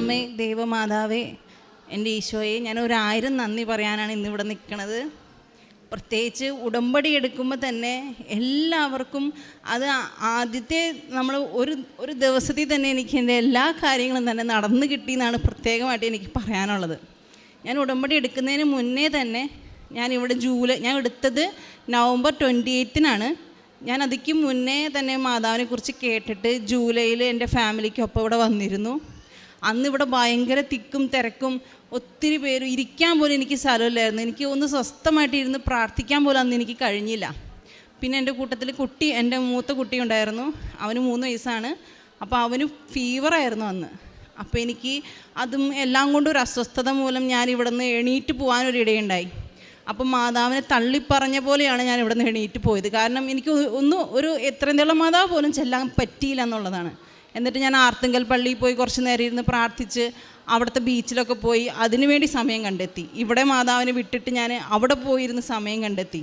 അമ്മേ, ദൈവമാതാവേ, എൻ്റെ ഈശോയെ, ഞാൻ 1000 നന്ദി പറയാനാണ് ഇന്നിവിടെ നിൽക്കുന്നത്. പ്രത്യേകിച്ച് ഉടമ്പടി എടുക്കുമ്പോൾ തന്നെ എല്ലാവർക്കും അത് ആദ്യത്തെ നമ്മൾ ഒരു ദിവസത്തിൽ തന്നെ എനിക്ക് എൻ്റെ എല്ലാ കാര്യങ്ങളും തന്നെ നടന്നു കിട്ടിയെന്നാണ് പ്രത്യേകമായിട്ട് എനിക്ക് പറയാനുള്ളത്. ഞാൻ ഉടമ്പടി എടുക്കുന്നതിന് മുന്നേ തന്നെ ഞാൻ എടുത്തത് നവംബർ 28-നാണ്. ഞാൻ അതിക്ക് മുന്നേ തന്നെ മാതാവിനെ കുറിച്ച് കേട്ടിട്ട് ജൂലൈയിൽ എൻ്റെ ഫാമിലിക്കൊപ്പം ഇവിടെ വന്നിരുന്നു. അന്നിവിടെ ഭയങ്കര തിക്കും തിരക്കും, ഒത്തിരി പേര് ഇരിക്കാൻ പോലും എനിക്ക് സ്ഥലമില്ലായിരുന്നു. എനിക്ക് ഒന്ന് സ്വസ്ഥമായിട്ട് ഇരുന്ന് പ്രാർത്ഥിക്കാൻ പോലും അന്ന് എനിക്ക് കഴിഞ്ഞില്ല. പിന്നെ എൻ്റെ കൂട്ടത്തിൽ എൻ്റെ മൂത്ത കുട്ടി ഉണ്ടായിരുന്നു. അവന് 3 വയസ്സാണ്. അപ്പോൾ അവന് ഫീവറായിരുന്നു അന്ന്. അപ്പോൾ എനിക്ക് അതും എല്ലാം കൊണ്ടും ഒരു അസ്വസ്ഥത മൂലം ഞാൻ ഇവിടെ നിന്ന് എണീറ്റ് പോകാനൊരിടയുണ്ടായി. അപ്പം മാതാവിനെ തള്ളിപ്പറഞ്ഞ പോലെയാണ് ഞാൻ ഇവിടെ നിന്ന് എണീറ്റ് പോയത്. കാരണം എനിക്ക് ഒരു എത്രയും മാതാവ് പോലും ചെല്ലാൻ പറ്റിയില്ല എന്നുള്ളതാണ്. എന്നിട്ട് ഞാൻ ആർത്തുങ്കൽ പള്ളിയിൽ പോയി കുറച്ച് നേരം ഇരുന്ന് പ്രാർത്ഥിച്ച് അവിടുത്തെ ബീച്ചിലൊക്കെ പോയി അതിനുവേണ്ടി സമയം കണ്ടെത്തി. ഇവിടെ മാതാവിനെ വിട്ടിട്ട് ഞാൻ അവിടെ പോയിരുന്ന് സമയം കണ്ടെത്തി.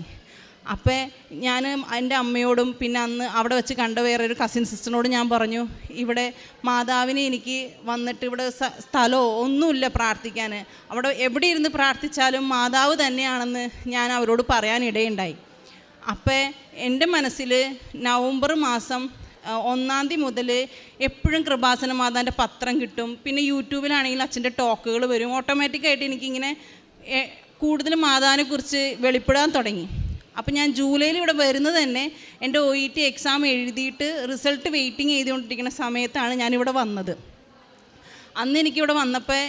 അപ്പോൾ ഞാൻ എൻ്റെ അമ്മയോടും പിന്നെ അന്ന് അവിടെ വെച്ച് കണ്ട വേറൊരു കസിൻ സിസ്റ്ററിനോട് ഞാൻ പറഞ്ഞു, ഇവിടെ മാതാവിനെ എനിക്ക് വന്നിട്ട് ഇവിടെ സ്ഥലമോ ഒന്നുമില്ല പ്രാർത്ഥിക്കാൻ, അവിടെ എവിടെ ഇരുന്ന് പ്രാർത്ഥിച്ചാലും മാതാവ് തന്നെയാണെന്ന് ഞാൻ അവരോട് പറയാനിടയുണ്ടായി. അപ്പോൾ എൻ്റെ മനസ്സിൽ നവംബർ മാസം 1-ാം തീയതി മുതൽ എപ്പോഴും കൃപാസന മാതാവിൻ്റെ പത്രം കിട്ടും. പിന്നെ യൂട്യൂബിലാണെങ്കിൽ അച്ഛൻ്റെ ടോക്കുകൾ വരും. ഓട്ടോമാറ്റിക്കായിട്ട് എനിക്കിങ്ങനെ കൂടുതൽ മാതാവിനെക്കുറിച്ച് വെളിപ്പെടാൻ തുടങ്ങി. അപ്പം ഞാൻ ജൂലൈയിൽ ഇവിടെ വരുന്നത് തന്നെ എൻ്റെ OET എക്സാം എഴുതിയിട്ട് റിസൾട്ട് വെയിറ്റിംഗ് ചെയ്തുകൊണ്ടിരിക്കുന്ന സമയത്താണ് ഞാനിവിടെ വന്നത്. അന്ന് എനിക്കിവിടെ വന്നപ്പോൾ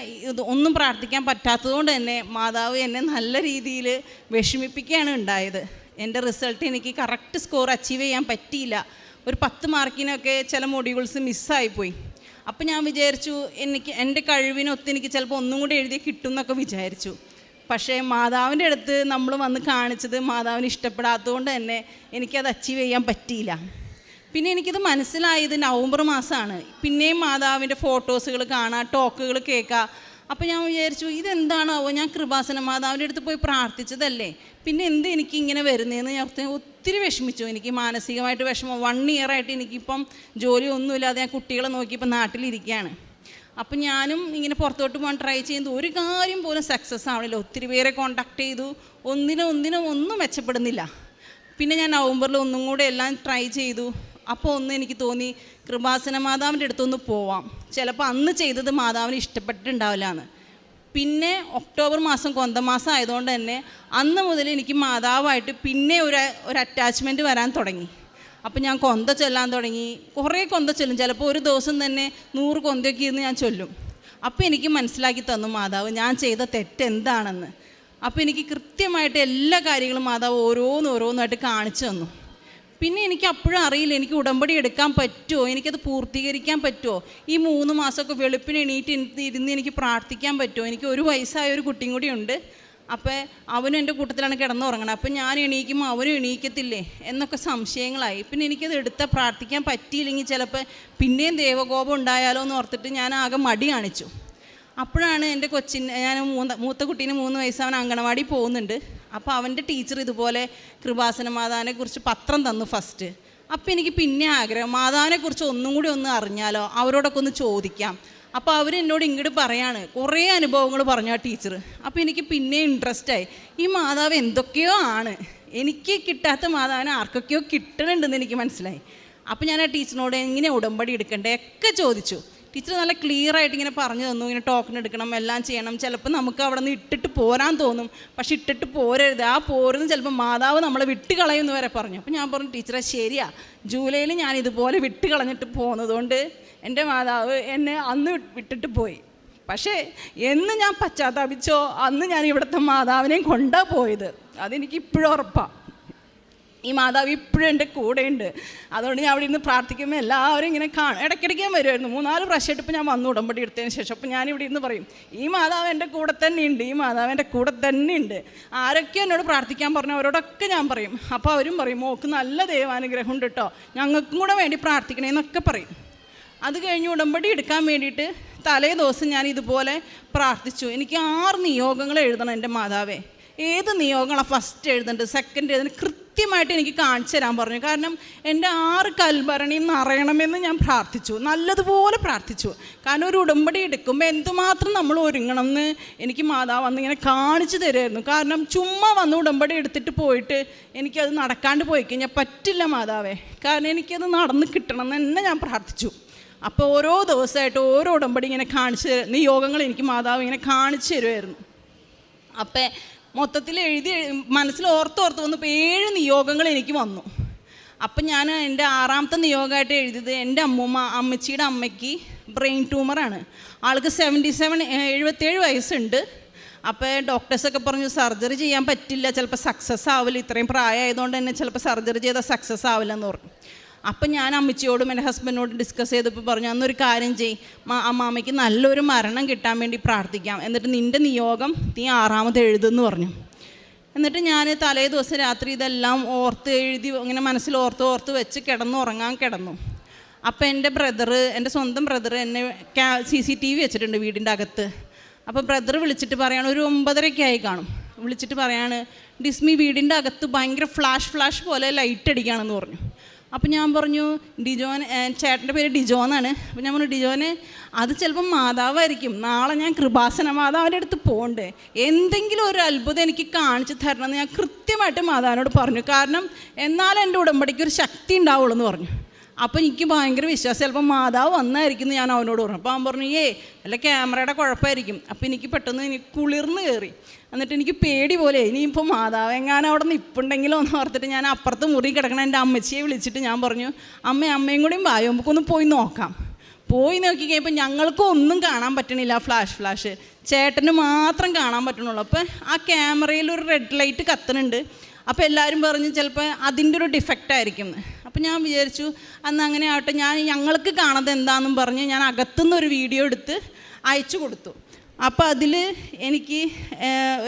ഒന്നും പ്രാർത്ഥിക്കാൻ പറ്റാത്തതുകൊണ്ട് തന്നെ മാതാവ് എന്നെ നല്ല രീതിയിൽ വിഷമിപ്പിക്കുകയാണ് ഉണ്ടായത്. എൻ്റെ റിസൾട്ട് എനിക്ക് കറക്റ്റ് സ്കോർ അച്ചീവ് ചെയ്യാൻ പറ്റിയില്ല. ഒരു 10 മാർക്കിനൊക്കെ ചില മൊഡ്യൂൾസ് മിസ്സായിപ്പോയി. അപ്പം ഞാൻ വിചാരിച്ചു എൻ്റെ കഴിവിനൊത്ത് എനിക്ക് ചിലപ്പോൾ ഒന്നും കൂടി എഴുതി കിട്ടും എന്നൊക്കെ വിചാരിച്ചു. പക്ഷേ മാതാവിൻ്റെ അടുത്ത് നമ്മൾ വന്ന് കാണിച്ചത് മാതാവിന് ഇഷ്ടപ്പെടാത്തതുകൊണ്ട് തന്നെ എനിക്കത് അച്ചീവ് ചെയ്യാൻ പറ്റിയില്ല. പിന്നെ എനിക്കിത് മനസ്സിലായത് നവംബർ മാസമാണ്. പിന്നെയും മാതാവിൻ്റെ ഫോട്ടോസുകൾ കാണാം, ടോക്കുകൾ കേൾക്കാം. അപ്പോൾ ഞാൻ വിചാരിച്ചു, ഇതെന്താണാവോ, ഞാൻ കൃപാസന മാതാവിൻ്റെ അടുത്ത് പോയി പ്രാർത്ഥിച്ചതല്ലേ, പിന്നെ എന്ത് എനിക്കിങ്ങനെ വരുന്നതെന്ന് ഞാൻ ഒത്തിരി വിഷമിച്ചു. എനിക്ക് മാനസികമായിട്ട് വിഷമം. 1 ഇയറായിട്ട് എനിക്കിപ്പം ജോലി ഒന്നുമില്ലാതെ ഞാൻ കുട്ടികളെ നോക്കിയപ്പോൾ നാട്ടിലിരിക്കുകയാണ്. അപ്പം ഞാനും ഇങ്ങനെ പുറത്തോട്ട് പോകാൻ ട്രൈ ചെയ്യുന്നത് ഒരു കാര്യം പോലും സക്സസ് ആവണില്ല. ഒത്തിരി പേരെ കോണ്ടാക്ട് ചെയ്തു, ഒന്നും മെച്ചപ്പെടുന്നില്ല. പിന്നെ ഞാൻ നവംബറിൽ ഒന്നും കൂടെ എല്ലാം ട്രൈ ചെയ്തു. അപ്പോൾ എനിക്ക് തോന്നി കൃപാസന മാതാവിൻ്റെ അടുത്തൊന്ന് പോവാം, ചിലപ്പോൾ അന്ന് ചെയ്തത് മാതാവിന് ഇഷ്ടപ്പെട്ടിട്ടുണ്ടാവില്ല എന്ന്. പിന്നെ ഒക്ടോബർ മാസം കൊന്തമാസം ആയതുകൊണ്ട് തന്നെ അന്ന് മുതൽ എനിക്ക് മാതാവായിട്ട് പിന്നെ ഒരു അറ്റാച്ച്മെൻറ്റ് വരാൻ തുടങ്ങി. അപ്പം ഞാൻ കൊന്ത ചൊല്ലാൻ തുടങ്ങി. കുറേ കൊന്ത ചൊല്ലും, ചിലപ്പോൾ ഒരു ദിവസം തന്നെ 100 കൊന്തയൊക്കെ ഇരുന്ന് ഞാൻ ചൊല്ലും. അപ്പോൾ എനിക്ക് മനസ്സിലാക്കി തന്നു മാതാവ് ഞാൻ ചെയ്ത തെറ്റെന്താണെന്ന്. അപ്പോൾ എനിക്ക് കൃത്യമായിട്ട് എല്ലാ കാര്യങ്ങളും മാതാവ് ഓരോന്നായിട്ട് കാണിച്ചു തന്നു. പിന്നെ എനിക്ക് അപ്പോഴും അറിയില്ല എനിക്ക് ഉടമ്പടി എടുക്കാൻ പറ്റുമോ, എനിക്കത് പൂർത്തീകരിക്കാൻ പറ്റുമോ, ഈ 3 മാസമൊക്കെ വെളുപ്പിന് എണീറ്റ് ഇരുന്ന് എനിക്ക് പ്രാർത്ഥിക്കാൻ പറ്റുമോ. എനിക്ക് 1 വയസ്സായ ഒരു കുട്ടിയും കൂടി ഉണ്ട്. അപ്പോൾ അവനും എൻ്റെ കൂട്ടത്തിലാണ് കിടന്നുറങ്ങണം. അപ്പം ഞാൻ എണീക്കുമ്പോൾ അവനും എണീക്കത്തില്ലേ എന്നൊക്കെ സംശയങ്ങളായി. പിന്നെ എനിക്കത് എടുത്താൽ പ്രാർത്ഥിക്കാൻ പറ്റിയില്ലെങ്കിൽ ചിലപ്പോൾ പിന്നെയും ദൈവകോപം ഉണ്ടായാലോ എന്ന് ഓർത്തിട്ട് ഞാൻ ആകെ മടി കാണിച്ചു. അപ്പോഴാണ് എൻ്റെ ഞാൻ മൂത്ത കുട്ടീന് 3 വയസ്സ്, അവൻ അങ്കണവാടി പോകുന്നുണ്ട്. അപ്പോൾ അവൻ്റെ ടീച്ചർ ഇതുപോലെ കൃപാസന മാതാവിനെ കുറിച്ച് പത്രം തന്നു ഫസ്റ്റ്. അപ്പോൾ എനിക്ക് പിന്നെ ആഗ്രഹം മാതാവിനെക്കുറിച്ച് ഒന്നും കൂടി ഒന്ന് അറിഞ്ഞാലോ, അവരോടൊക്കെ ഒന്ന് ചോദിക്കാം. അപ്പോൾ അവരെന്നോട് ഇങ്ങോട്ട് പറയാണ്, കുറേ അനുഭവങ്ങൾ പറഞ്ഞു ആ ടീച്ചർ. അപ്പോൾ എനിക്ക് പിന്നെ ഇൻട്രസ്റ്റായി, ഈ മാതാവ് എന്തൊക്കെയോ ആണ്, എനിക്ക് കിട്ടാത്ത മാതാവിനെ ആർക്കൊക്കെയോ കിട്ടണുണ്ടെന്ന് എനിക്ക് മനസ്സിലായി. അപ്പോൾ ഞാൻ ആ ടീച്ചറിനോട് എങ്ങനെ ഉടമ്പടി എടുക്കണ്ടേ ഒക്കെ ചോദിച്ചു. ടീച്ചർ നല്ല ക്ലിയർ ആയിട്ട് ഇങ്ങനെ പറഞ്ഞു തന്നു, ഇങ്ങനെ ടോക്കൺ എടുക്കണം, എല്ലാം ചെയ്യണം. ചിലപ്പോൾ നമുക്ക് അവിടെ നിന്ന് ഇട്ടിട്ട് പോരാൻ തോന്നും, പക്ഷെ ഇട്ടിട്ട് പോരരുത്, ആ പോരുന്ന് ചിലപ്പോൾ മാതാവ് നമ്മളെ വിട്ട് കളയുമെന്ന് വരെ പറഞ്ഞു. അപ്പോൾ ഞാൻ പറഞ്ഞു, ടീച്ചറെ ശരിയാ, ജൂലൈയിൽ ഞാൻ ഇതുപോലെ വിട്ട് കളഞ്ഞിട്ട് പോകുന്നതുകൊണ്ട് എൻ്റെ മാതാവ് എന്നെ അന്ന് വിട്ടിട്ട് പോയി. പക്ഷേ എന്ന് ഞാൻ പശ്ചാത്താപിച്ചോ അന്ന് ഞാൻ ഇവിടുത്തെ മാതാവിനെയും കൊണ്ടാ പോയത്. അതെനിക്ക് ഇപ്പോഴും ഉറപ്പാണ്. ഈ മാതാവ് ഇപ്പോഴും എൻ്റെ കൂടെയുണ്ട്. അതുകൊണ്ട് ഞാൻ അവിടെ ഇരുന്ന് പ്രാർത്ഥിക്കുമ്പോൾ എല്ലാവരും ഇങ്ങനെ ഇടയ്ക്കിടയ്ക്ക് ഞാൻ വരുമായിരുന്നു. 3-4 പ്രാവശ്യമായിട്ട് ഇപ്പോൾ ഞാൻ വന്നു ഉടമ്പടി എടുത്തതിന് ശേഷം. അപ്പോൾ ഞാനിവിടെ ഇരുന്ന് പറയും, ഈ മാതാവ് എൻ്റെ കൂടെ തന്നെ ഉണ്ട്, ഈ മാതാവ് എൻ്റെ കൂടെ തന്നെ ഉണ്ട്. ആരൊക്കെ എന്നോട് പ്രാർത്ഥിക്കാൻ പറഞ്ഞു അവരോടൊക്കെ ഞാൻ പറയും. അപ്പോൾ അവരും പറയും, മോക്ക് നല്ല ദൈവാനുഗ്രഹം ഉണ്ട് കേട്ടോ, ഞങ്ങൾക്കും കൂടെ വേണ്ടി പ്രാർത്ഥിക്കണേന്നൊക്കെ പറയും. അത് കഴിഞ്ഞ് ഉടമ്പടി എടുക്കാൻ വേണ്ടിയിട്ട് തലേ ദിവസം ഞാൻ ഇതുപോലെ പ്രാർത്ഥിച്ചു. എനിക്ക് 6 നിയോഗങ്ങൾ എഴുതണം എൻ്റെ മാതാവേ, ഏത് നിയോഗങ്ങളാണ് ഫസ്റ്റ് എഴുതേണ്ടത്, സെക്കൻഡ് എഴുതേണ്ടത് കൃത്യമായിട്ട് എനിക്ക് കാണിച്ചു തരാൻ പറഞ്ഞു. കാരണം എൻ്റെ 6 കൽഭരണിയും നിറയണമെന്ന് ഞാൻ പ്രാർത്ഥിച്ചു, നല്ലതുപോലെ പ്രാർത്ഥിച്ചു. കാരണം ഒരു ഉടമ്പടി എടുക്കുമ്പോൾ എന്തുമാത്രം നമ്മൾ ഒരുങ്ങണം എന്ന് എനിക്ക് മാതാവ് വന്ന് ഇങ്ങനെ കാണിച്ചു തരുമായിരുന്നു. കാരണം ചുമ്മാ വന്ന് ഉടമ്പടി എടുത്തിട്ട് പോയിട്ട് എനിക്കത് നടക്കാണ്ട് പോയി കഴിഞ്ഞാൽ പറ്റില്ല മാതാവേ, കാരണം എനിക്കത് നടന്ന് കിട്ടണം എന്ന് തന്നെ ഞാൻ പ്രാർത്ഥിച്ചു. അപ്പോൾ ഓരോ ദിവസമായിട്ട് ഓരോ ഉടമ്പടി ഇങ്ങനെ കാണിച്ച് നിയോഗങ്ങൾ എനിക്ക് മാതാവ് ഇങ്ങനെ കാണിച്ചു തരുമായിരുന്നു. അപ്പം മൊത്തത്തിൽ എഴുതി മനസ്സിൽ ഓർത്ത് വന്നപ്പോൾ 7 നിയോഗങ്ങൾ എനിക്ക് വന്നു. അപ്പം ഞാൻ എൻ്റെ 6ാമത്തെ നിയോഗമായിട്ട് എഴുതിയത് എൻ്റെ അമ്മച്ചിയുടെ അമ്മയ്ക്ക് ബ്രെയിൻ ട്യൂമറാണ്. ആൾക്ക് 77 വയസ്സുണ്ട്. അപ്പോൾ ഡോക്ടേഴ്സൊക്കെ പറഞ്ഞു സർജറി ചെയ്യാൻ പറ്റില്ല, ചിലപ്പോൾ സക്സസ് ആവില്ല, ഇത്രയും പ്രായമായതുകൊണ്ട് തന്നെ ചിലപ്പോൾ സർജറി ചെയ്താൽ സക്സസ് ആവില്ല എന്ന് പറഞ്ഞു. അപ്പം ഞാൻ അമ്മച്ചിയോടും എൻ്റെ ഹസ്ബൻഡിനോടും ഡിസ്കസ് ചെയ്തപ്പോൾ പറഞ്ഞു, അന്നൊരു കാര്യം അമ്മാമ്മയ്ക്ക് നല്ലൊരു മരണം കിട്ടാൻ വേണ്ടി പ്രാർത്ഥിക്കാം, എന്നിട്ട് നിൻ്റെ നിയോഗം നീ 6ാമത് എഴുതുമെന്ന് പറഞ്ഞു. എന്നിട്ട് ഞാൻ തലേ ദിവസം രാത്രി ഇതെല്ലാം ഓർത്ത് എഴുതി ഇങ്ങനെ മനസ്സിൽ ഓർത്ത് വെച്ച് കിടന്നു. അപ്പോൾ എൻ്റെ സ്വന്തം ബ്രദർ എന്നെ CCTV വെച്ചിട്ടുണ്ട് വീടിൻ്റെ അകത്ത്. അപ്പോൾ ബ്രദർ വിളിച്ചിട്ട് പറയാണ്, ഒരു 9:30 ആയി കാണും, വിളിച്ചിട്ട് പറയാണ്, ഡിസ്മി വീടിൻ്റെ അകത്ത് ഭയങ്കര ഫ്ലാഷ് പോലെ ലൈറ്റ് അടിക്കുകയാണെന്ന് പറഞ്ഞു. അപ്പം ഞാൻ പറഞ്ഞു, ഡിജോൻ, ചേട്ടൻ്റെ പേര് ഡിജോ എന്നാണ്. അപ്പം ഞാൻ പറഞ്ഞു, ഡിജോനെ അത് ചിലപ്പം മാതാവായിരിക്കും, നാളെ ഞാൻ കൃപാസന മാതാവിൻ്റെ അടുത്ത് പോകണ്ടേ, എന്തെങ്കിലും ഒരു അത്ഭുതം എനിക്ക് കാണിച്ചു തരണമെന്ന് ഞാൻ കൃത്യമായിട്ട് മാതാവിനോട് പറഞ്ഞു. കാരണം എന്നാലും എൻ്റെ ഉടമ്പടിക്ക് ഒരു ശക്തി ഉണ്ടാവുള്ളൂ എന്ന് പറഞ്ഞു. അപ്പോൾ എനിക്ക് ഭയങ്കര വിശ്വാസം, ചിലപ്പോൾ മാതാവ് വന്നായിരിക്കും എന്ന് ഞാൻ അവനോട് പറഞ്ഞു. അപ്പോൾ അവൻ പറഞ്ഞു, അല്ല ക്യാമറയുടെ കുഴപ്പമായിരിക്കും. അപ്പോൾ എനിക്ക് പെട്ടെന്ന് കുളിർന്ന് കയറി. എന്നിട്ട് എനിക്ക് പേടി പോലെ, ഇനിയിപ്പോൾ മാതാവ് എങ്ങാനും അവിടെ നിൽപ്പുണ്ടെങ്കിലോ എന്ന് ഓർത്തിട്ട് ഞാൻ അപ്പുറത്ത് മുറി കിടക്കണ എൻ്റെ അമ്മച്ചിയെ വിളിച്ചിട്ട് ഞാൻ പറഞ്ഞു, അമ്മയും കൂടിയും വായോ, നമുക്കൊന്ന് പോയി നോക്കാം. പോയി നോക്കി കഴിയുമ്പോൾ ഞങ്ങൾക്കും ഒന്നും കാണാൻ പറ്റണില്ല, ഫ്ലാഷ് ചേട്ടന് മാത്രം കാണാൻ പറ്റണുള്ളൂ. അപ്പോൾ ആ ക്യാമറയിൽ ഒരു റെഡ് ലൈറ്റ് കത്തുന്നുണ്ട്. അപ്പോൾ എല്ലാവരും പറഞ്ഞ് ചിലപ്പോൾ അതിൻ്റെ ഒരു ഡിഫക്റ്റ് ആയിരിക്കും. അപ്പോൾ ഞാൻ വിചാരിച്ചു അന്ന് അങ്ങനെ ആവട്ടെ, ഞങ്ങൾക്ക് കാണുന്നത് എന്താണെന്നും പറഞ്ഞ് ഞാൻ അകത്തുനിന്നൊരു വീഡിയോ എടുത്ത് അയച്ചു കൊടുത്തു. അപ്പോൾ അതിൽ എനിക്ക്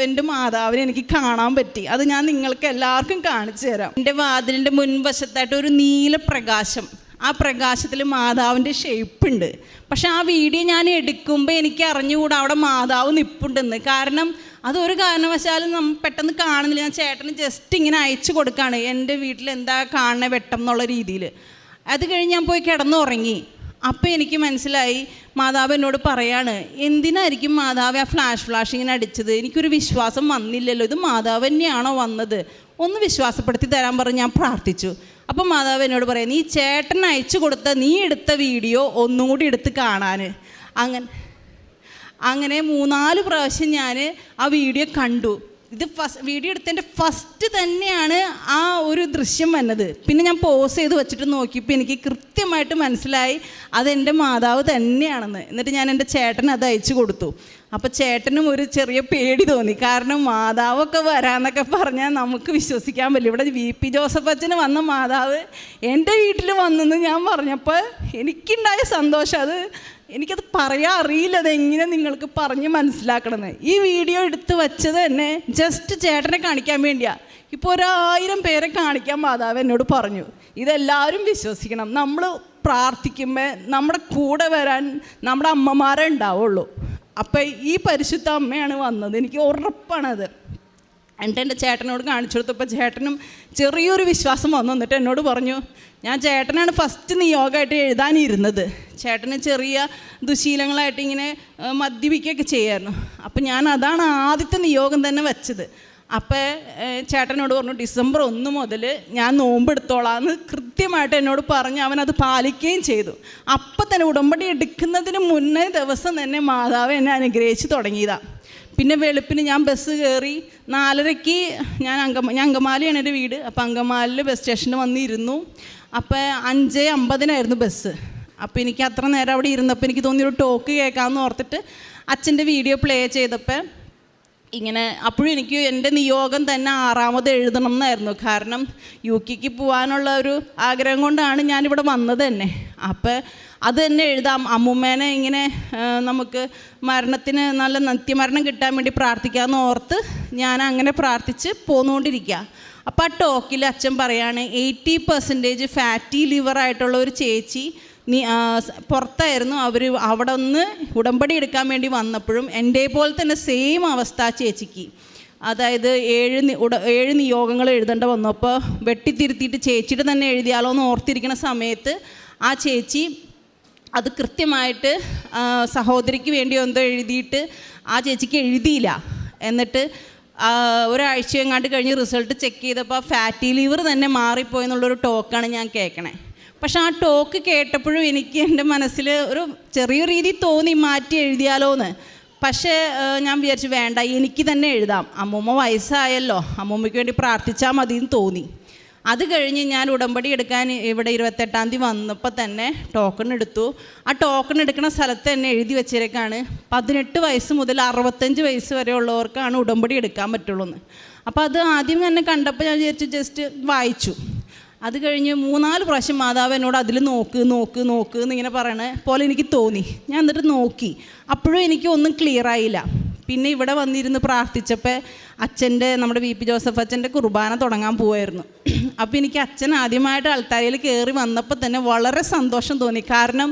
എൻ്റെ മാതാവിനെ എനിക്ക് കാണാൻ പറ്റി. അത് ഞാൻ നിങ്ങൾക്ക് എല്ലാവർക്കും കാണിച്ചു തരാം. എൻ്റെ വാതിലിൻ്റെ മുൻവശത്തായിട്ട് ഒരു നീല പ്രകാശം, ആ പ്രകാശത്തിൽ മാതാവിൻ്റെ ഷേപ്പുണ്ട്. പക്ഷെ ആ വീഡിയോ ഞാൻ എടുക്കുമ്പോൾ എനിക്ക് അറിഞ്ഞുകൂടാ അവിടെ മാതാവ് നിൽപ്പുണ്ടെന്ന്. കാരണം അതൊരു കാരണവശാലും പെട്ടെന്ന് കാണുന്നില്ല. ഞാൻ ചേട്ടന് ജസ്റ്റ് ഇങ്ങനെ അയച്ചു കൊടുക്കുകയാണ്, എൻ്റെ വീട്ടിൽ എന്താ കാണണ വെട്ടം എന്നുള്ള രീതിയിൽ. അത് കഴിഞ്ഞ് ഞാൻ പോയി കിടന്നുറങ്ങി. അപ്പോൾ എനിക്ക് മനസ്സിലായി, മാതാവ് എന്നോട് പറയാണ്, എന്തിനായിരിക്കും മാതാവ് ആ ഫ്ലാഷ് ഇങ്ങനെ അടിച്ചത്, എനിക്കൊരു വിശ്വാസം വന്നില്ലല്ലോ, ഇത് മാതാവ് തന്നെയാണോ വന്നത്, ഒന്ന് വിശ്വാസപ്പെടുത്തി തരാൻ പറഞ്ഞ് ഞാൻ പ്രാർത്ഥിച്ചു. അപ്പം മാതാവ് എന്നോട് പറയാം, നീ ചേട്ടൻ അയച്ചു കൊടുത്ത നീ എടുത്ത വീഡിയോ ഒന്നും കൂടി എടുത്ത് കാണാൻ. അങ്ങനെ 3-4 പ്രാവശ്യം ഞാൻ ആ വീഡിയോ കണ്ടു. ഇത് വീഡിയോ എടുത്തതിൻ്റെ ഫസ്റ്റ് തന്നെയാണ് ആ ഒരു ദൃശ്യം വന്നത്. പിന്നെ ഞാൻ പോസ് ചെയ്ത് വെച്ചിട്ട് നോക്കിയപ്പോൾ എനിക്ക് കൃത്യമായിട്ട് മനസ്സിലായി അതെൻ്റെ മാതാവ് തന്നെയാണെന്ന്. എന്നിട്ട് ഞാൻ എൻ്റെ ചേട്ടന് അത് അയച്ചു കൊടുത്തു. അപ്പോൾ ചേട്ടനും ഒരു ചെറിയ പേടി തോന്നി. കാരണം മാതാവൊക്കെ വരാമെന്നൊക്കെ പറഞ്ഞാൽ നമുക്ക് വിശ്വസിക്കാൻ പറ്റില്ല. ഇവിടെ VP ജോസഫ് അച്ഛന് വന്ന മാതാവ് എൻ്റെ വീട്ടിൽ വന്നെന്ന് ഞാൻ പറഞ്ഞപ്പോൾ എനിക്കുണ്ടായ സന്തോഷം, എനിക്കത് പറയാൻ അറിയില്ല, അതെങ്ങനെ നിങ്ങൾക്ക് പറഞ്ഞ് മനസ്സിലാക്കണമെന്ന്. ഈ വീഡിയോ എടുത്ത് വെച്ചത് തന്നെ ജസ്റ്റ് ചേട്ടനെ കാണിക്കാൻ വേണ്ടിയാണ്. ഇപ്പോൾ 1000 പേരെ കാണിക്കാൻ മാതാവ് എന്നോട് പറഞ്ഞു. ഇതെല്ലാവരും വിശ്വസിക്കണം, നമ്മൾ പ്രാർത്ഥിക്കുമ്പോൾ നമ്മുടെ കൂടെ വരാൻ നമ്മുടെ അമ്മമാരെ ഉണ്ടാവുള്ളൂ. അപ്പം ഈ പരിശുദ്ധ അമ്മയാണ് വന്നത്, എനിക്ക് ഉറപ്പാണത്. എന്നിട്ട് എൻ്റെ ചേട്ടനോട് കാണിച്ചു കൊടുത്തപ്പോൾ ചേട്ടനും ചെറിയൊരു വിശ്വാസം വന്നു. എന്നിട്ട് എന്നോട് പറഞ്ഞു, ഞാൻ ചേട്ടനാണ് ഫസ്റ്റ് നിയോഗമായിട്ട് എഴുതാനിരുന്നത്. ചേട്ടന് ചെറിയ ദുശീലങ്ങളായിട്ട് ഇങ്ങനെ മദ്യപിക്കുകയൊക്കെ ചെയ്യായിരുന്നു. അപ്പം ഞാൻ അതാണ് ആദ്യത്തെ നിയോഗം തന്നെ വെച്ചത്. അപ്പോൾ ചേട്ടനോട് പറഞ്ഞു, ഡിസംബർ 1 മുതൽ ഞാൻ നോമ്പെടുത്തോളാമെന്ന് കൃത്യമായിട്ട് എന്നോട് പറഞ്ഞ് അവനത് പാലിക്കുകയും ചെയ്തു. അപ്പം തന്നെ ഉടമ്പടി എടുക്കുന്നതിന് മുന്നേ ദിവസം തന്നെ മാതാവ് എന്നെ അനുഗ്രഹിച്ച് തുടങ്ങിയതാണ്. പിന്നെ വെളുപ്പിന് ഞാൻ ബസ് കയറി 4:30 ഞാൻ അങ്കമാലിയാണ് എൻ്റെ വീട്. അപ്പോൾ അങ്കമാലിൽ ബസ് സ്റ്റേഷനിൽ വന്നിരുന്നു. അപ്പോൾ 5:50 ബസ്. അപ്പോൾ എനിക്ക് അത്ര നേരം അവിടെ ഇരുന്നപ്പോൾ എനിക്ക് തോന്നിയൊരു ടോക്ക് കേൾക്കാമെന്ന് ഓർത്തിട്ട് അച്ഛൻ്റെ വീഡിയോ പ്ലേ ചെയ്തപ്പോൾ ഇങ്ങനെ അപ്പോഴും എനിക്ക് എൻ്റെ നിയോഗം തന്നെ 6ാമത് എഴുതണം എന്നായിരുന്നു. കാരണം UK പോകാനുള്ള ഒരു ആഗ്രഹം കൊണ്ടാണ് ഞാനിവിടെ വന്നത് തന്നെ. അപ്പോൾ അത് തന്നെ എഴുതാം, അമ്മൂമ്മേനെ ഇങ്ങനെ നമുക്ക് മരണത്തിന് നല്ല നിത്യമരണം കിട്ടാൻ വേണ്ടി പ്രാർത്ഥിക്കാമെന്ന് ഓർത്ത് ഞാൻ അങ്ങനെ പ്രാർത്ഥിച്ച് പോന്നുകൊണ്ടിരിക്കുക. അപ്പോൾ ആ ടോക്കിൽ അച്ഛൻ പറയാണ്, 80% ഫാറ്റി ലിവറായിട്ടുള്ള ഒരു ചേച്ചി പുറത്തായിരുന്നു. അവിടെ ഒന്ന് ഉടമ്പടി എടുക്കാൻ വേണ്ടി വന്നപ്പോഴും എൻ്റെ പോലെ തന്നെ സെയിം അവസ്ഥ ചേച്ചിക്ക്. അതായത് 7 നിയോഗങ്ങൾ എഴുതേണ്ട വന്നപ്പോൾ വെട്ടിത്തിരുത്തിയിട്ട് ചേച്ചിയുടെ തന്നെ എഴുതിയാലോ എന്ന് ഓർത്തിരിക്കുന്ന സമയത്ത് ആ ചേച്ചി അത് കൃത്യമായിട്ട് സഹോദരിക്ക് വേണ്ടി എന്തോ എഴുതിയിട്ട് ആ ചേച്ചിക്ക് എഴുതിയില്ല. എന്നിട്ട് ഒരാഴ്ച എങ്ങാണ്ട് കഴിഞ്ഞ് റിസൾട്ട് ചെക്ക് ചെയ്തപ്പോൾ ഫാറ്റി ലിവർ തന്നെ മാറിപ്പോയെന്നുള്ളൊരു ടോക്കാണ് ഞാൻ കേൾക്കണേ. പക്ഷെ ആ ടോക്ക് കേട്ടപ്പോഴും എനിക്ക് എൻ്റെ മനസ്സിൽ ഒരു ചെറിയ രീതി തോന്നി മാറ്റി എഴുതിയാലോ എന്ന്. പക്ഷേ ഞാൻ വിചാരിച്ചു വേണ്ട, എനിക്ക് തന്നെ എഴുതാം, അമ്മൂമ്മ വയസ്സായല്ലോ, അമ്മൂമ്മയ്ക്ക് വേണ്ടി പ്രാർത്ഥിച്ചാൽ മതി എന്ന് തോന്നി. അത് കഴിഞ്ഞ് ഞാൻ ഉടമ്പടി എടുക്കാൻ ഇവിടെ 28-ാം തീയതി വന്നപ്പോൾ തന്നെ ടോക്കൺ എടുത്തു. ആ ടോക്കൺ എടുക്കുന്ന സ്ഥലത്ത് തന്നെ എഴുതി വെച്ചേക്കാണ് 18 വയസ്സ് മുതൽ 65 വയസ്സ് വരെ ഉള്ളവർക്കാണ് ഉടമ്പടി എടുക്കാൻ പറ്റുള്ളൂ എന്ന്. അപ്പോൾ അത് ആദ്യം തന്നെ കണ്ടപ്പോൾ ഞാൻ വിചാരിച്ചു ജസ്റ്റ് വായിച്ചു. അത് കഴിഞ്ഞ് 3-4 പ്രാവശ്യം മാതാവ് എന്നോട് അതിൽ നോക്ക് എന്നിങ്ങനെ പറയണ പോലെ എനിക്ക് തോന്നി. ഞാൻ എന്നിട്ട് നോക്കി, അപ്പോഴും എനിക്ക് ഒന്നും ക്ലിയർ ആയില്ല. പിന്നെ ഇവിടെ വന്നിരുന്ന് പ്രാർത്ഥിച്ചപ്പോൾ നമ്മുടെ VP ജോസഫ് അച്ഛൻ്റെ കുർബാന തുടങ്ങാൻ പോവായിരുന്നു. അപ്പോൾ എനിക്ക് അച്ഛൻ ആദ്യമായിട്ട് അൾത്താരയിൽ കയറി വന്നപ്പോൾ തന്നെ വളരെ സന്തോഷം തോന്നി. കാരണം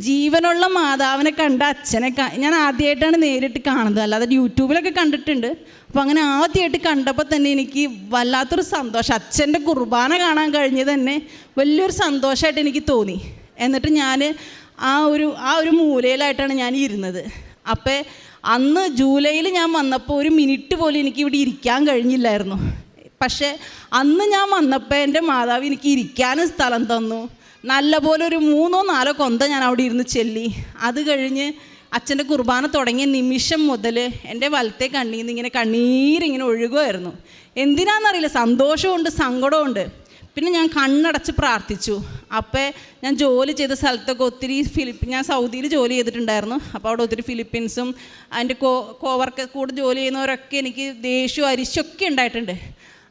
ജീവനുള്ള മാതാവിനെ കണ്ട അച്ഛനെ ഞാൻ ആദ്യമായിട്ടാണ് നേരിട്ട് കാണുന്നത്, അല്ലാതെ യൂട്യൂബിലൊക്കെ കണ്ടിട്ടുണ്ട്. അപ്പോൾ അങ്ങനെ ആദ്യമായിട്ട് കണ്ടപ്പോൾ തന്നെ എനിക്ക് വല്ലാത്തൊരു സന്തോഷം, അച്ഛൻ്റെ കുർബാന കാണാൻ കഴിഞ്ഞത് തന്നെ വലിയൊരു സന്തോഷമായിട്ട് എനിക്ക് തോന്നി. എന്നിട്ട് ഞാൻ ആ ഒരു മൂലയിലായിട്ടാണ് ഞാൻ ഇരുന്നത്. അപ്പോൾ അന്ന് ജൂലൈയിൽ ഞാൻ വന്നപ്പോൾ 1 മിനിറ്റ് പോലും എനിക്ക് ഇവിടെ ഇരിക്കാൻ കഴിഞ്ഞില്ലായിരുന്നു. പക്ഷേ അന്ന് ഞാൻ വന്നപ്പോൾ എൻ്റെ മാതാവ് എനിക്ക് ഇരിക്കാനും സ്ഥലം തന്നു. നല്ലപോലെ ഒരു 3-4 കൊന്ത ഞാൻ അവിടെ ഇരുന്ന് ചെല്ലി. അത് കഴിഞ്ഞ് അച്ഛൻ്റെ കുർബാന തുടങ്ങിയ നിമിഷം മുതൽ എൻ്റെ വലത്തെ കണ്ണിൽ നിന്ന് ഇങ്ങനെ കണ്ണീരിങ്ങനെ ഒഴുകുമായിരുന്നു. എന്തിനാണെന്നറിയില്ല, സന്തോഷമുണ്ട് സങ്കടമുണ്ട്. പിന്നെ ഞാൻ കണ്ണടച്ച് പ്രാർത്ഥിച്ചു. അപ്പോൾ ഞാൻ ജോലി ചെയ്ത സ്ഥലത്തൊക്കെ ഒത്തിരി ഞാൻ സൗദിയിൽ ജോലി ചെയ്തിട്ടുണ്ടായിരുന്നു. അപ്പോൾ അവിടെ ഒത്തിരി ഫിലിപ്പീൻസും അതിൻ്റെ കോവർക്ക് കൂടെ ജോലി ചെയ്യുന്നവരൊക്കെ എനിക്ക് ദേഷ്യവും അരിശൊക്കെ ഉണ്ടായിട്ടുണ്ട്.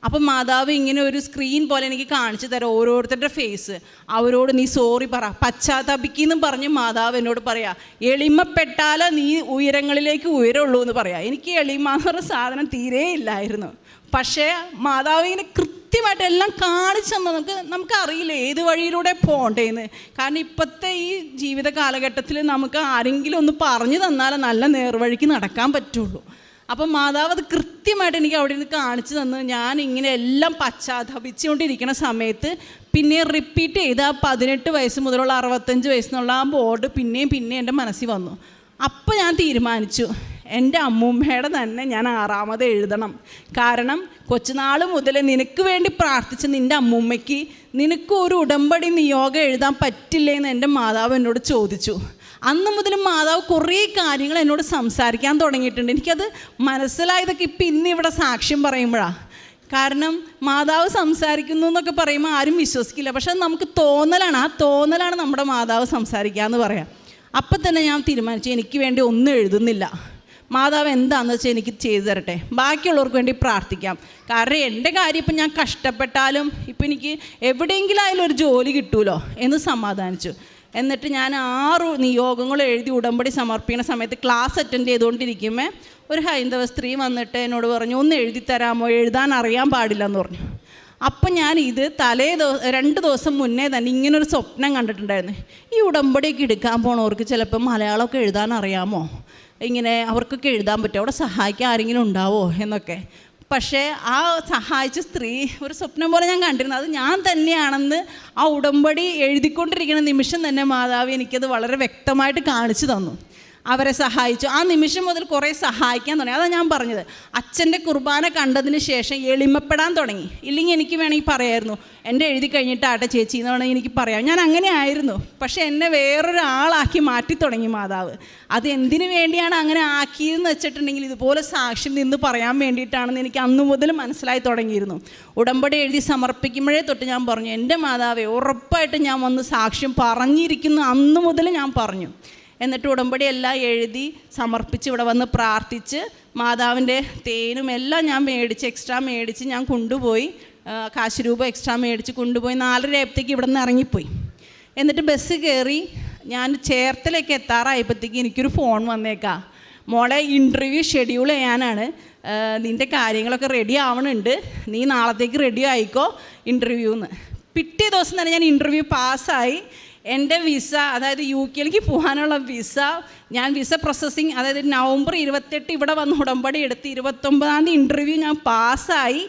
അപ്പം മാതാവ് ഇങ്ങനെ ഒരു സ്ക്രീൻ പോലെ എനിക്ക് കാണിച്ചു തരാം ഓരോരുത്തരുടെ ഫേസ്. അവരോട് നീ സോറി പറ, പശ്ചാത്തപിക്കെന്നും പറഞ്ഞ് മാതാവ് എന്നോട് പറയാം, എളിമപ്പെട്ടാലേ നീ ഉയരങ്ങളിലേക്ക് ഉയരുള്ളൂ എന്ന് പറയാം. എനിക്ക് എളിമ എന്ന് പറഞ്ഞ സാധനം തീരെ ഇല്ലായിരുന്നു. പക്ഷേ മാതാവ് ഇങ്ങനെ കൃത്യമായിട്ട് എല്ലാം കാണിച്ചു തന്നു. നമുക്കറിയില്ല ഏത് വഴിയിലൂടെ പോകണ്ടേന്ന്. കാരണം ഇപ്പോഴത്തെ ഈ ജീവിത കാലഘട്ടത്തിൽ നമുക്ക് ആരെങ്കിലും ഒന്ന് പറഞ്ഞു തന്നാലേ നല്ല നേർവഴിക്ക് നടക്കാൻ പറ്റുള്ളൂ. അപ്പം മാതാവ് അത് കൃത്യമായിട്ട് എനിക്ക് അവിടെ നിന്ന് കാണിച്ചു തന്നു. ഞാൻ ഇങ്ങനെ എല്ലാം പശ്ചാത്തപിച്ചുകൊണ്ടിരിക്കുന്ന സമയത്ത് പിന്നെ റിപ്പീറ്റ് ചെയ്ത് ആ 18 വയസ്സ് മുതലുള്ള 65 വയസ്സെന്നുള്ള ആ ബോർഡ് പിന്നെയും എൻ്റെ മനസ്സിൽ വന്നു. അപ്പോൾ ഞാൻ തീരുമാനിച്ചു, എൻ്റെ അമ്മൂമ്മയുടെ തന്നെ ഞാൻ 6ാമത് എഴുതണം. കാരണം കൊച്ചുനാൾ മുതൽ നിനക്ക് വേണ്ടി പ്രാർത്ഥിച്ച നിൻ്റെ അമ്മൂമ്മയ്ക്ക് നിനക്ക് ഒരു ഉടമ്പടി നിയോഗം എഴുതാൻ പറ്റില്ലേന്ന് എൻ്റെ മാതാവ് എന്നോട് ചോദിച്ചു. അന്ന് മുതൽ മാതാവ് കുറേ കാര്യങ്ങൾ എന്നോട് സംസാരിക്കാൻ തുടങ്ങിയിട്ടുണ്ട്. എനിക്കത് മനസ്സിലായതൊക്കെ ഇപ്പം ഇന്നിവിടെ സാക്ഷ്യം പറയുമ്പോഴാണ്. കാരണം മാതാവ് സംസാരിക്കുന്നു എന്നൊക്കെ പറയുമ്പോൾ ആരും വിശ്വസിക്കില്ല. പക്ഷെ അത് നമുക്ക് തോന്നലാണ്, ആ തോന്നലാണ് നമ്മുടെ മാതാവ് സംസാരിക്കുക എന്ന് പറയാം. അപ്പം തന്നെ ഞാൻ തീരുമാനിച്ചു, എനിക്ക് വേണ്ടി ഒന്നും എഴുതുന്നില്ല, മാതാവ് എന്താണെന്ന് വെച്ചാൽ എനിക്ക് ചെയ്തു തരട്ടെ, ബാക്കിയുള്ളവർക്ക് വേണ്ടി പ്രാർത്ഥിക്കാം. കാരണം എൻ്റെ കാര്യം ഇപ്പം ഞാൻ കഷ്ടപ്പെട്ടാലും ഇപ്പം എനിക്ക് എവിടെയെങ്കിലും ആയാലും ഒരു ജോലി കിട്ടുമല്ലോ എന്ന് സമാധാനിച്ചു. എന്നിട്ട് ഞാൻ 6 നിയോഗങ്ങൾ എഴുതി ഉടമ്പടി സമർപ്പിക്കുന്ന സമയത്ത് ക്ലാസ് അറ്റൻഡ് ചെയ്തുകൊണ്ടിരിക്കുമ്പോൾ ഒരു ഹൈന്ദവ സ്ത്രീ വന്നിട്ട് എന്നോട് പറഞ്ഞു, ഒന്ന് എഴുതി തരാമോ, എഴുതാൻ അറിയാൻ പാടില്ലെന്ന് പറഞ്ഞു. അപ്പം ഞാൻ ഇത് 2 ദിവസം മുന്നേ തന്നെ ഇങ്ങനൊരു സ്വപ്നം കണ്ടിട്ടുണ്ടായിരുന്നു. ഈ ഉടമ്പടിയൊക്കെ എടുക്കാൻ പോണവർക്ക് ചിലപ്പോൾ മലയാളമൊക്കെ എഴുതാൻ അറിയാമോ, ഇങ്ങനെ അവർക്കൊക്കെ എഴുതാൻ പറ്റുമോ, അവിടെ സഹായിക്കാൻ ആരെങ്കിലും ഉണ്ടാവോ എന്നൊക്കെ. പക്ഷേ ആ സഹായിച്ച സ്ത്രീ ഒരു സ്വപ്നം പോലെ ഞാൻ കണ്ടിരുന്നു. അത് ഞാൻ തന്നെയാണെന്ന് ആ ഉടമ്പടി എഴുതിക്കൊണ്ടിരിക്കുന്ന നിമിഷം തന്നെ മാതാവ് എനിക്കത് വളരെ വ്യക്തമായിട്ട് കാണിച്ചു തന്നു. അവരെ സഹായിച്ചു. ആ നിമിഷം മുതൽ കുറേ സഹായിക്കാൻ തുടങ്ങി. അതാണ് ഞാൻ പറഞ്ഞത്, അച്ഛൻ്റെ കുർബാന കണ്ടതിന് ശേഷം എളിമപ്പെടാൻ തുടങ്ങി. ഇല്ലെങ്കിൽ എനിക്ക് വേണമെങ്കിൽ പറയായിരുന്നു, എൻ്റെ എഴുതി കഴിഞ്ഞിട്ടാട്ടെ ചേച്ചി എന്ന് വേണമെങ്കിൽ എനിക്ക് പറയാം. ഞാൻ അങ്ങനെ ആയിരുന്നു. പക്ഷേ എന്നെ വേറൊരാളാക്കി മാറ്റി തുടങ്ങി മാതാവ്. അത് എന്തിനു വേണ്ടിയാണ് അങ്ങനെ ആക്കിയതെന്ന് വെച്ചിട്ടുണ്ടെങ്കിൽ ഇതുപോലെ സാക്ഷ്യം നിന്ന് പറയാൻ വേണ്ടിയിട്ടാണെന്ന് എനിക്ക് അന്നു മുതൽ മനസ്സിലായി തുടങ്ങിയിരുന്നു. ഉടമ്പടി എഴുതി സമർപ്പിക്കുമ്പോഴേ തൊട്ട് ഞാൻ പറഞ്ഞു, എൻ്റെ മാതാവേ ഉറപ്പായിട്ട് ഞാൻ വന്ന് സാക്ഷ്യം പറഞ്ഞിരിക്കുന്നു അന്നു മുതൽ ഞാൻ പറഞ്ഞു. എന്നിട്ട് ഉടമ്പടി എല്ലാം എഴുതി സമർപ്പിച്ച് ഇവിടെ വന്ന് പ്രാർത്ഥിച്ച് മാതാവിൻ്റെ തേനും എല്ലാം ഞാൻ എക്സ്ട്രാ മേടിച്ച് ഞാൻ കൊണ്ടുപോയി, കാശ് രൂപ എക്സ്ട്രാ മേടിച്ച് കൊണ്ടുപോയി 4:30 ആയപ്പോഴത്തേക്ക് ഇവിടെ നിന്ന് ഇറങ്ങിപ്പോയി. എന്നിട്ട് ബസ് കയറി ഞാൻ ചേർത്തലേക്ക് എത്താറായപ്പോഴത്തേക്ക് എനിക്കൊരു ഫോൺ വന്നേക്കാം, മോളെ ഇൻ്റർവ്യൂ ഷെഡ്യൂൾ ചെയ്യാനാണ്, നിൻ്റെ കാര്യങ്ങളൊക്കെ റെഡി ആവണുണ്ട്, നീ നാളത്തേക്ക് റെഡി ആയിക്കോ ഇൻ്റർവ്യൂന്ന്. പിറ്റേ ദിവസം തന്നെ ഞാൻ ഇൻ്റർവ്യൂ പാസ്സായി. എൻ്റെ വിസ, അതായത് UK പോകാനുള്ള വിസ, ഞാൻ വിസ പ്രോസസ്സിങ്, അതായത് നവംബർ 28 ഇവിടെ വന്ന് ഉടമ്പടി എടുത്ത് 29 ഇൻ്റർവ്യൂ ഞാൻ പാസ്സായി.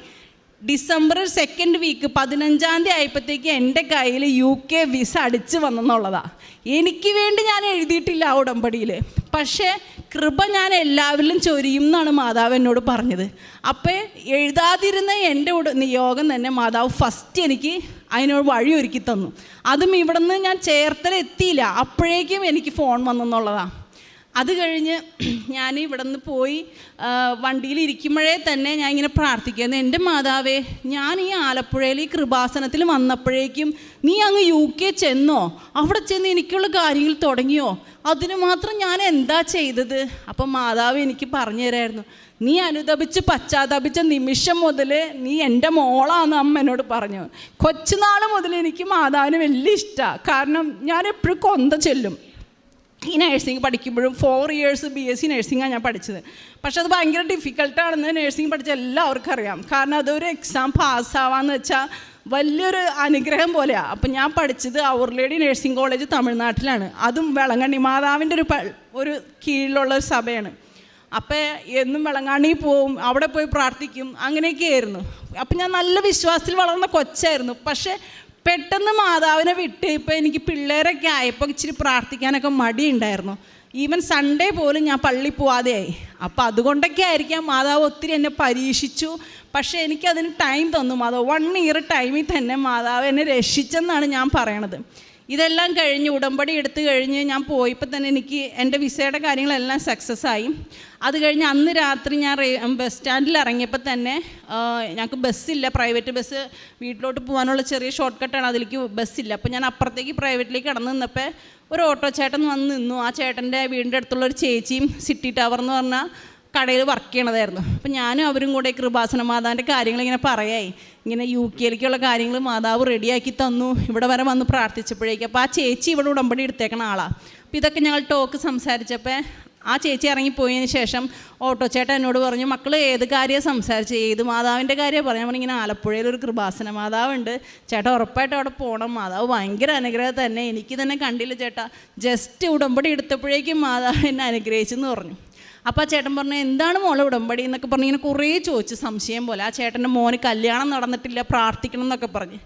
ഡിസംബർ 2nd വീക്ക് 15 ആയപ്പോഴത്തേക്ക് എൻ്റെ കയ്യിൽ UK വിസ അടിച്ച് വന്നെന്നുള്ളതാണ്. എനിക്ക് വേണ്ടി ഞാൻ എഴുതിയിട്ടില്ല ആ ഉടമ്പടിയിൽ, പക്ഷേ കൃപ ഞാൻ എല്ലാവരിലും ചൊരിയും എന്നാണ് മാതാവ് എന്നോട് പറഞ്ഞത്. അപ്പോൾ എഴുതാതിരുന്ന എൻ്റെ നിയോഗം തന്നെ മാതാവ് ഫസ്റ്റ് എനിക്ക് അതിനോട് വഴി ഒരുക്കി തന്നു. അതും ഇവിടെ നിന്ന് ഞാൻ ചേർത്തലെത്തിയില്ല, അപ്പോഴേക്കും എനിക്ക് ഫോൺ വന്നെന്നുള്ളതാണ്. അത് കഴിഞ്ഞ് ഞാൻ ഇവിടെ നിന്ന് പോയി വണ്ടിയിൽ ഇരിക്കുമ്പോഴേ തന്നെ ഞാൻ ഇങ്ങനെ പ്രാർത്ഥിക്കുന്നു, എൻ്റെ മാതാവേ, ഞാൻ ഈ ആലപ്പുഴയിൽ ഈ കൃപാസനത്തിൽ വന്നപ്പോഴേക്കും നീ അങ്ങ് UK ചെന്നോ? അവിടെ ചെന്ന് എനിക്കുള്ള കാര്യങ്ങൾ തുടങ്ങിയോ? അതിന് മാത്രം ഞാൻ എന്താ ചെയ്തത്? അപ്പം മാതാവ് എനിക്ക് പറഞ്ഞു തരായിരുന്നു, നീ അനുതപിച്ച് പശ്ചാത്തപിച്ച നിമിഷം മുതൽ നീ എൻ്റെ മോളാന്ന് അമ്മ എന്നോട് പറഞ്ഞു. കൊച്ചുനാൾ മുതൽ എനിക്ക് മാതാവിന് വലിയ ഇഷ്ടമാണ്. കാരണം ഞാൻ എപ്പോഴും കൊന്ത ചെല്ലും. ഈ നഴ്സിംഗ് പഠിക്കുമ്പോഴും 4 years BSc നഴ്സിംഗാണ് ഞാൻ പഠിച്ചത്. പക്ഷെ അത് ഭയങ്കര ഡിഫിക്കൽട്ടാണെന്ന് നഴ്സിംഗ് പഠിച്ച എല്ലാവർക്കും അറിയാം. കാരണം അതൊരു എക്സാം പാസ്സാവാന്ന് വെച്ചാൽ വലിയൊരു അനുഗ്രഹം പോലെയാണ്. അപ്പം ഞാൻ പഠിച്ചത് അവർ ലേഡി നഴ്സിംഗ് കോളേജ് തമിഴ്നാട്ടിലാണ്. അതും വെളങ്ങണ്ണി മാതാവിൻ്റെ ഒരു കീഴിലുള്ള ഒരു സഭയാണ്. അപ്പം എന്നും വെളങ്ങാണി പോവും, അവിടെ പോയി പ്രാർത്ഥിക്കും, അങ്ങനെയൊക്കെയായിരുന്നു. അപ്പം ഞാൻ നല്ല വിശ്വാസത്തിൽ വളർന്ന കൊച്ചായിരുന്നു. പക്ഷേ പെട്ടെന്ന് മാതാവിനെ വിട്ട് ഇപ്പോൾ എനിക്ക് പിള്ളേരൊക്കെ ആയപ്പോൾ ഇച്ചിരി പ്രാർത്ഥിക്കാനൊക്കെ മടിയുണ്ടായിരുന്നു. ഈവൻ സൺഡേ പോലും ഞാൻ പള്ളിയിൽ പോവാതെയായി. അപ്പോൾ അതുകൊണ്ടൊക്കെ ആയിരിക്കാം മാതാവ് ഒത്തിരി എന്നെ പരീക്ഷിച്ചു. പക്ഷേ എനിക്കതിന് ടൈം തന്നു. മാതാവ് 1 year ടൈമിൽ തന്നെ മാതാവ് എന്നെ രക്ഷിച്ചെന്നാണ് ഞാൻ പറയണത്. ഇതെല്ലാം കഴിഞ്ഞ് ഉടമ്പടി എടുത്തു കഴിഞ്ഞ് ഞാൻ പോയപ്പോൾ തന്നെ എനിക്ക് എൻ്റെ വിസയുടെ കാര്യങ്ങളെല്ലാം സക്സസ് ആയി. അത് കഴിഞ്ഞ് അന്ന് രാത്രി ഞാൻ ബസ് സ്റ്റാൻഡിൽ ഇറങ്ങിയപ്പോൾ തന്നെ ഞങ്ങൾക്ക് ബസ്സില്ല, പ്രൈവറ്റ് ബസ് വീട്ടിലോട്ട് പോകാനുള്ള ചെറിയ ഷോർട്ട് കട്ടാണ്, അതിലേക്ക് ബസ്സില്ല. അപ്പോൾ ഞാൻ അപ്പുറത്തേക്ക് പ്രൈവറ്റിലേക്ക് കടന്നു നിന്നപ്പോൾ ഒരു ഓട്ടോ ചേട്ടൻ വന്ന് നിന്നു. ആ ചേട്ടൻ്റെ വീടിൻ്റെ അടുത്തുള്ളൊരു ചേച്ചിയും സിറ്റി ടവർ എന്ന് പറഞ്ഞാൽ കടയിൽ വർക്ക് ചെയ്യണതായിരുന്നു. അപ്പം ഞാനും അവരും കൂടെ കൃപാസന മാതാവിൻ്റെ കാര്യങ്ങളിങ്ങനെ പറയായി, ഇങ്ങനെ UK കാര്യങ്ങൾ മാതാവ് റെഡിയാക്കി തന്നു, ഇവിടെ വരെ വന്ന് പ്രാർത്ഥിച്ചപ്പോഴേക്കും. അപ്പോൾ ആ ചേച്ചി ഇവിടെ ഉടമ്പടി എടുത്തേക്കണ ആളാണ്. അപ്പോൾ ഇതൊക്കെ ഞങ്ങൾ ടോക്ക് സംസാരിച്ചപ്പോൾ ആ ചേച്ചി ഇറങ്ങിപ്പോയതിന് ശേഷം ഓട്ടോ ചേട്ടൻ എന്നോട് പറഞ്ഞു, മക്കൾ ഏത് കാര്യമാണ് സംസാരിച്ച്? ഏത് മാതാവിൻ്റെ കാര്യമാണ് പറഞ്ഞു? നമ്മൾ ഇങ്ങനെ ആലപ്പുഴയിൽ ഒരു കൃപാസന മാതാവുണ്ട് ചേട്ടാ, ഉറപ്പായിട്ടും അവിടെ പോകണം, മാതാവ് ഭയങ്കര അനുഗ്രഹം തന്നെ, എനിക്ക് തന്നെ കണ്ടില്ല ചേട്ടാ, ജസ്റ്റ് ഉടമ്പടി എടുത്തപ്പോഴേക്കും മാതാവ് എന്നെ അനുഗ്രഹിച്ചെന്ന് പറഞ്ഞു. അപ്പോൾ ആ ചേട്ടൻ പറഞ്ഞു, എന്താണ് മോളെ ഉടമ്പടി എന്നൊക്കെ പറഞ്ഞ് ഇങ്ങനെ കുറേ ചോദിച്ച് സംശയം പോലെ. ആ ചേട്ടൻ്റെ മോന് കല്യാണം നടന്നിട്ടില്ല, പ്രാർത്ഥിക്കണം എന്നൊക്കെ പറഞ്ഞ്.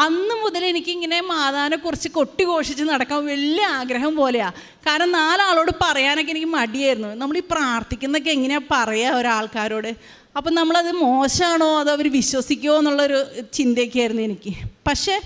അന്ന് മുതൽ എനിക്കിങ്ങനെ മാതാവിനെക്കുറിച്ച് കൊട്ടിഘോഷിച്ച് നടക്കാൻ വലിയ ആഗ്രഹം പോലെയാണ്. കാരണം 4 ആളോട് പറയാനൊക്കെ എനിക്ക് മടിയായിരുന്നു. നമ്മൾ ഈ പ്രാർത്ഥിക്കുന്നതൊക്കെ എങ്ങനെയാണ് പറയുക ഒരാൾക്കാരോട്? അപ്പം നമ്മളത് മോശമാണോ അതോ അവർ വിശ്വസിക്കുമോ എന്നുള്ളൊരു ചിന്തയൊക്കെയായിരുന്നു എനിക്ക്. പക്ഷേ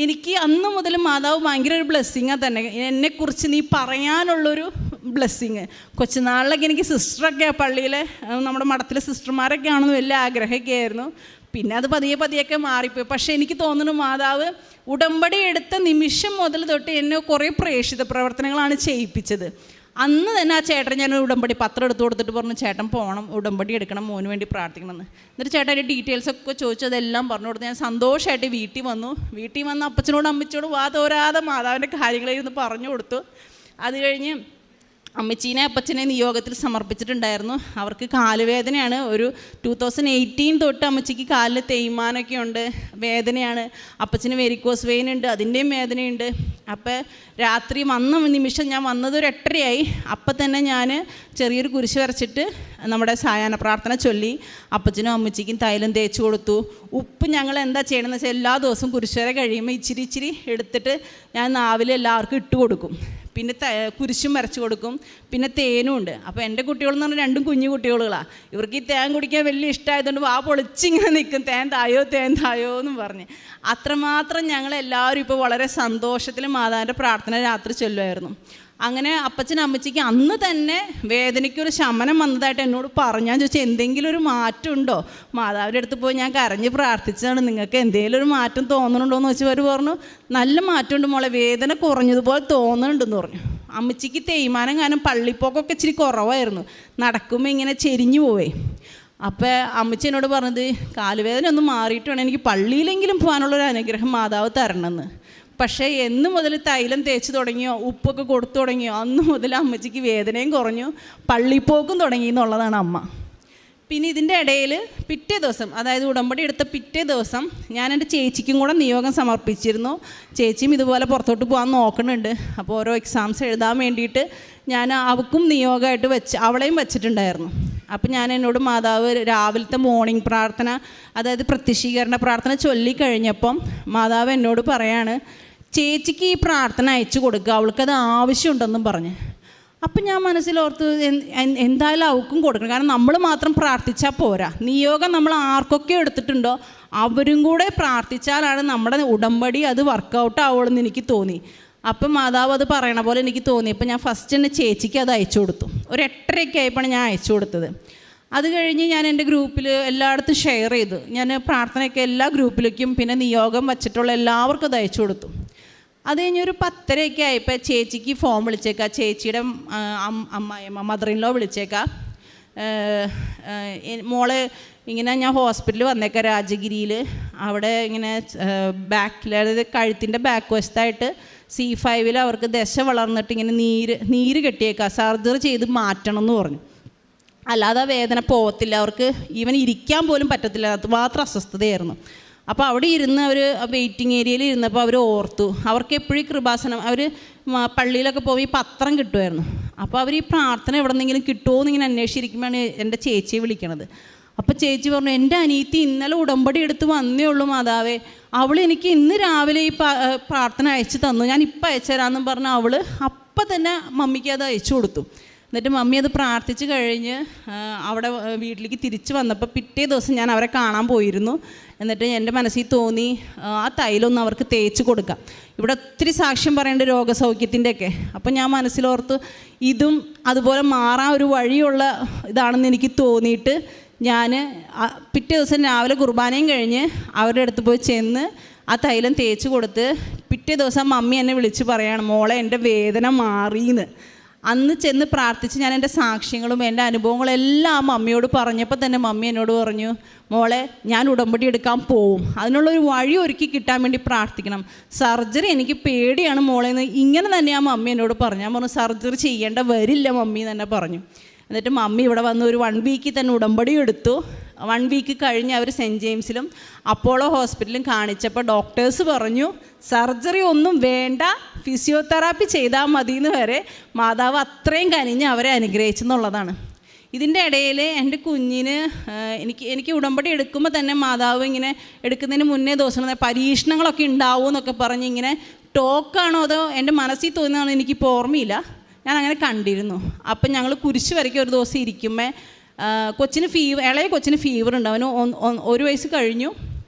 എനിക്ക് അന്ന് മുതൽ മാതാവ് ഭയങ്കര ഒരു ബ്ലെസ്സിങ്ങാണ് തന്നെ, എന്നെക്കുറിച്ച് നീ പറയാനുള്ളൊരു ബ്ലെസ്സിങ്. കൊച്ചുനാളിലൊക്കെ എനിക്ക് സിസ്റ്ററൊക്കെ പള്ളിയിലെ നമ്മുടെ മഠത്തിലെ സിസ്റ്റർമാരൊക്കെ ആണെന്ന് വലിയ ആഗ്രഹമൊക്കെ ആയിരുന്നു. പിന്നെ അത് പതിയൊക്കെ മാറിപ്പോയി. പക്ഷേ എനിക്ക് തോന്നുന്നു മാതാവ് ഉടമ്പടി എടുത്ത നിമിഷം മുതൽ തൊട്ട് എന്നെ കുറേ പ്രേക്ഷിത പ്രവർത്തനങ്ങളാണ് ചെയ്യിപ്പിച്ചത്. അന്ന് തന്നെ ആ ചേട്ടൻ ഞാൻ ഉടമ്പടി പത്രം എടുത്തു കൊടുത്തിട്ട് പറഞ്ഞു, ചേട്ടൻ പോകണം, ഉടമ്പടി എടുക്കണം, മോന് വേണ്ടി പ്രാർത്ഥിക്കണമെന്ന്. എന്നിട്ട് ചേട്ടൻ അതിൻ്റെ ഡീറ്റെയിൽസൊക്കെ ചോദിച്ചു, അതെല്ലാം പറഞ്ഞു കൊടുത്ത് ഞാൻ സന്തോഷമായിട്ട് വീട്ടിൽ വന്ന് അപ്പച്ചനോടും അമ്മച്ചോടും വാതോരാതെ മാതാവിൻ്റെ കാര്യങ്ങളായിരുന്നു പറഞ്ഞു കൊടുത്തു. അത് കഴിഞ്ഞ് അമ്മച്ചീനെ അപ്പച്ചനെ നിയോഗത്തിൽ സമർപ്പിച്ചിട്ടുണ്ടായിരുന്നു. അവർക്ക് കാലുവേദനയാണ്. ഒരു 2018 തൊട്ട് അമ്മച്ചിക്ക് കാലിൽ തേയ്മാനൊക്കെ ഉണ്ട്, വേദനയാണ്. അപ്പച്ചന് വെരിക്കോസ് വെയിൻ ഉണ്ട്, അതിൻ്റെയും വേദനയുണ്ട്. അപ്പോൾ രാത്രി വന്ന നിമിഷം ഞാൻ വന്നത് ഒരു 8:30 അപ്പം തന്നെ ഞാൻ ചെറിയൊരു കുരിശ് വരച്ചിട്ട് നമ്മുടെ സായാഹ്ന പ്രാർത്ഥന ചൊല്ലി അപ്പച്ചനും അമ്മച്ചിക്കും തൈലം തേച്ച് കൊടുത്തു. ഉപ്പ് ഞങ്ങൾ എന്താ ചെയ്യണമെന്ന് വെച്ചാൽ എല്ലാ ദിവസവും കുരിശ് വര കഴിയുമ്പോൾ ഇച്ചിരി എടുത്തിട്ട് ഞാൻ നാവിൽ എല്ലാവർക്കും ഇട്ട് കൊടുക്കും. പിന്നെ കുരിശും വരച്ച് കൊടുക്കും. പിന്നെ തേനും ഉണ്ട്. അപ്പോൾ എൻ്റെ കുട്ടികളെന്ന് പറഞ്ഞാൽ 2 കുഞ്ഞു കുട്ടികളാണ്. ഇവർക്ക് ഈ തേൻ കുടിക്കാൻ വലിയ ഇഷ്ടമായതുകൊണ്ട് വാ പൊളിച്ചിങ്ങനെ നിൽക്കും, തേൻ തായോ എന്നും പറഞ്ഞ്. അത്രമാത്രം ഞങ്ങളെല്ലാവരും ഇപ്പോൾ വളരെ സന്തോഷത്തിൽ മാതാവിൻ്റെ പ്രാർത്ഥന രാത്രി ചൊല്ലുമായിരുന്നു. അങ്ങനെ അപ്പച്ചനും അമ്മച്ചിക്ക് അന്ന് തന്നെ വേദനയ്ക്കൊരു ശമനം വന്നതായിട്ട് എന്നോട് പറഞ്ഞു. ഞാൻ ചോദിച്ചാൽ എന്തെങ്കിലും ഒരു മാറ്റം ഉണ്ടോ? മാതാവിൻ്റെ അടുത്ത് പോയി ഞാൻ കരഞ്ഞ് പ്രാർത്ഥിച്ചതാണ്, നിങ്ങൾക്ക് എന്തെങ്കിലും ഒരു മാറ്റം തോന്നുന്നുണ്ടോ എന്ന് വെച്ചവർ പറഞ്ഞു, നല്ല മാറ്റമുണ്ട് മോളെ, വേദന കുറഞ്ഞതുപോലെ തോന്നുന്നുണ്ടെന്ന് പറഞ്ഞു. അമ്മച്ചിക്ക് തേയ്മാനം കാരണം പള്ളിപ്പോക്കൊക്കെ ഇച്ചിരി കുറവായിരുന്നു, നടക്കുമ്പോൾ ഇങ്ങനെ ചെരിഞ്ഞു പോവേ. അപ്പോൾ അമ്മച്ചി എന്നോട് പറഞ്ഞത്, കാലുവേദന ഒന്ന് മാറിയിട്ട് വേണം എനിക്ക് പള്ളിയിലെങ്കിലും പോകാനുള്ളൊരു അനുഗ്രഹം മാതാവ് തരണമെന്ന്. പക്ഷേ എന്ന് മുതൽ തൈലം തേച്ച് തുടങ്ങിയോ, ഉപ്പൊക്കെ കൊടുത്തു തുടങ്ങിയോ, അന്ന് മുതൽ അമ്മച്ചിക്ക് വേദനയും കുറഞ്ഞു, പള്ളിപ്പോക്കും തുടങ്ങി എന്നുള്ളതാണ് അമ്മ. പിന്നെ ഇതിൻ്റെ ഇടയിൽ പിറ്റേ ദിവസം, അതായത് ഉടമ്പടി എടുത്ത പിറ്റേ ദിവസം ഞാൻ എൻ്റെ ചേച്ചിക്കും കൂടെ നിയോഗം സമർപ്പിച്ചിരുന്നു. ചേച്ചിയും ഇതുപോലെ പുറത്തോട്ട് പോകാൻ നോക്കുന്നുണ്ട്. അപ്പോൾ ഓരോ എക്സാംസ് എഴുതാൻ വേണ്ടിയിട്ട് ഞാൻ അവൾക്കും നിയോഗമായിട്ട് അവളെയും വെച്ചിട്ടുണ്ടായിരുന്നു. അപ്പം ഞാൻ എന്നോട് മാതാവ് രാവിലത്തെ മോർണിംഗ് പ്രാർത്ഥന, അതായത് പ്രത്യക്ഷീകരണ പ്രാർത്ഥന ചൊല്ലിക്കഴിഞ്ഞപ്പം മാതാവ് എന്നോട് പറയാണ്, ചേച്ചിക്ക് ഈ പ്രാർത്ഥന അയച്ചു കൊടുക്കുക, അവൾക്കത് ആവശ്യമുണ്ടെന്നും പറഞ്ഞ്. അപ്പം ഞാൻ മനസ്സിലോർത്ത് എന്തായാലും അവൾക്കും കൊടുക്കണം. കാരണം നമ്മൾ മാത്രം പ്രാർത്ഥിച്ചാൽ പോരാ, നിയോഗം നമ്മൾ ആർക്കൊക്കെ എടുത്തിട്ടുണ്ടോ അവരും കൂടെ പ്രാർത്ഥിച്ചാലാണ് നമ്മുടെ ഉടമ്പടി അത് വർക്കൗട്ട് ആവുള്ളൂ എന്ന് എനിക്ക് തോന്നി. അപ്പം മാതാവ് അത് പറയണ പോലെ എനിക്ക് തോന്നി. അപ്പം ഞാൻ ഫസ്റ്റ് തന്നെ ചേച്ചിക്ക് അത് അയച്ചു കൊടുത്തു. ഒരു 8:30 ആയപ്പോഴാണ് ഞാൻ അയച്ചു കൊടുത്തത്. അത് കഴിഞ്ഞ് ഞാൻ എൻ്റെ ഗ്രൂപ്പിൽ എല്ലായിടത്തും ഷെയർ ചെയ്തു. ഞാൻ പ്രാർത്ഥനയൊക്കെ എല്ലാ ഗ്രൂപ്പിലേക്കും പിന്നെ നിയോഗം വച്ചിട്ടുള്ള എല്ലാവർക്കും അത് അയച്ചു കൊടുത്തു. അത് കഴിഞ്ഞൊരു 10:30 ആയപ്പോൾ ചേച്ചിക്ക് ഫോൺ വിളിച്ചേക്കാം, ചേച്ചിയുടെ അമ്മായിയമ്മ മദറിൻലോ വിളിച്ചേക്കാം, മോളെ ഇങ്ങനെ ഞാൻ ഹോസ്പിറ്റലിൽ വന്നേക്കാം രാജഗിരിയിൽ, അവിടെ ഇങ്ങനെ ബാക്കിൽ, അതായത് കഴുത്തിൻ്റെ ബാക്ക് വശത്തായിട്ട് C5 അവർക്ക് ദശ വളർന്നിട്ട് ഇങ്ങനെ നീര് കെട്ടിയേക്കാം, സർജറി ചെയ്ത് മാറ്റണം എന്ന് പറഞ്ഞു. അല്ലാതെ വേദന പോകത്തില്ല, അവർക്ക് ഈവൻ ഇരിക്കാൻ പോലും പറ്റത്തില്ല, അത് മാത്രം അസ്വസ്ഥതയായിരുന്നു. അപ്പോൾ അവിടെ ഇരുന്ന് അവർ വെയിറ്റിംഗ് ഏരിയയിൽ ഇരുന്നപ്പോൾ അവർ ഓർത്തു, അവർക്ക് എപ്പോഴും കൃപാസനം, അവർ പള്ളിയിലൊക്കെ പോയി പത്രം കിട്ടുമായിരുന്നു. അപ്പോൾ അവർ ഈ പ്രാർത്ഥന എവിടെ നിന്നെങ്കിലും കിട്ടുമോ എന്നിങ്ങനെ അന്വേഷിച്ചിരിക്കുമ്പോഴാണ് എൻ്റെ ചേച്ചിയെ വിളിക്കണത്. അപ്പോൾ ചേച്ചി പറഞ്ഞു, എൻ്റെ അനിയത്തി ഇന്നലെ ഉടമ്പടി എടുത്ത് വന്നേ ഉള്ളൂ മാതാവേ, അവൾ എനിക്ക് ഇന്ന് രാവിലെ ഈ പ്രാർത്ഥന അയച്ചു തന്നു, ഞാൻ ഇപ്പം അയച്ചു തരാമെന്നും പറഞ്ഞ് അവൾ അപ്പം തന്നെ മമ്മിക്ക് അത് അയച്ചു കൊടുത്തു. എന്നിട്ട് മമ്മി അത് പ്രാർത്ഥിച്ച് കഴിഞ്ഞ് അവിടെ വീട്ടിലേക്ക് തിരിച്ച് വന്നപ്പോൾ പിറ്റേ ദിവസം ഞാൻ അവരെ കാണാൻ പോയിരുന്നു. എന്നിട്ട് എൻ്റെ മനസ്സിൽ തോന്നി ആ തൈലൊന്ന് അവർക്ക് തേച്ച് കൊടുക്കാം. ഇവിടെ ഒത്തിരി സാക്ഷ്യം പറയേണ്ട രോഗസൗഖ്യത്തിൻ്റെയൊക്കെ. അപ്പം ഞാൻ മനസ്സിലോർത്ത് ഇതും അതുപോലെ മാറാൻ ഒരു വഴിയുള്ള ഇതാണെന്ന് എനിക്ക് തോന്നിയിട്ട് ഞാൻ പിറ്റേ ദിവസം രാവിലെ കുർബാനയും കഴിഞ്ഞ് അവരുടെ അടുത്ത് പോയി ചെന്ന് ആ തൈലം തേച്ച് കൊടുത്ത് പിറ്റേ ദിവസം മമ്മി എന്നെ വിളിച്ച് പറയാണ്, മോളെ എൻ്റെ വേദന മാറിയെന്ന്. അന്ന് ചെന്ന് പ്രാർത്ഥിച്ച് ഞാൻ എൻ്റെ സാക്ഷ്യങ്ങളും എൻ്റെ അനുഭവങ്ങളും എല്ലാം മമ്മിയോട് പറഞ്ഞപ്പോൾ തന്നെ മമ്മി എന്നോട് പറഞ്ഞു, മോളെ ഞാൻ ഉടമ്പടി എടുക്കാൻ പോവും, അതിനുള്ളൊരു വഴി ഒരുക്കി കിട്ടാൻ വേണ്ടി പ്രാർത്ഥിക്കണം, സർജറി എനിക്ക് പേടിയാണ് മോളെ എന്ന് ഇങ്ങനെ തന്നെ ആ മമ്മി എന്നോട് പറഞ്ഞു. ഞാൻ പറഞ്ഞു സർജറി ചെയ്യേണ്ട വരില്ല മമ്മി തന്നെ പറഞ്ഞു. എന്നിട്ട് മമ്മി ഇവിടെ വന്ന് ഒരു 1 വീക്കിൽ തന്നെ ഉടമ്പടി എടുത്തു. 1 വീക്ക് കഴിഞ്ഞ് അവർ സെൻറ്റ് ജെയിംസിലും അപ്പോളോ ഹോസ്പിറ്റലിലും കാണിച്ചപ്പോൾ ഡോക്ടേഴ്സ് പറഞ്ഞു സർജറി ഒന്നും വേണ്ട, ഫിസിയോതെറാപ്പി ചെയ്താൽ മതി എന്ന് വരെ മാതാവ് അത്രയും കനിഞ്ഞ് അവരെ അനുഗ്രഹിച്ചെന്നുള്ളതാണ്. ഇതിൻ്റെ ഇടയിൽ എൻ്റെ കുഞ്ഞിന് എനിക്ക് ഉടമ്പടി എടുക്കുമ്പോൾ തന്നെ മാതാവ് ഇങ്ങനെ എടുക്കുന്നതിന് മുന്നേ ദിവസം പരീക്ഷണങ്ങളൊക്കെ ഉണ്ടാവും എന്നൊക്കെ പറഞ്ഞ് ഇങ്ങനെ ടോക്കാണോ അതോ എൻ്റെ മനസ്സിൽ തോന്നുന്നതാണോ എനിക്കിപ്പോൾ ഓർമ്മയില്ല, ഞാൻ അങ്ങനെ കണ്ടിരുന്നു. അപ്പം ഞങ്ങൾ കുരിശ് വരയ്ക്ക് ഒരു ദിവസം ഇരിക്കുമ്പോൾ കൊച്ചിന് ഇളയ കൊച്ചിന് ഫീവർ ഉണ്ട്, അവന് 1 വയസ്സ് കഴിഞ്ഞു.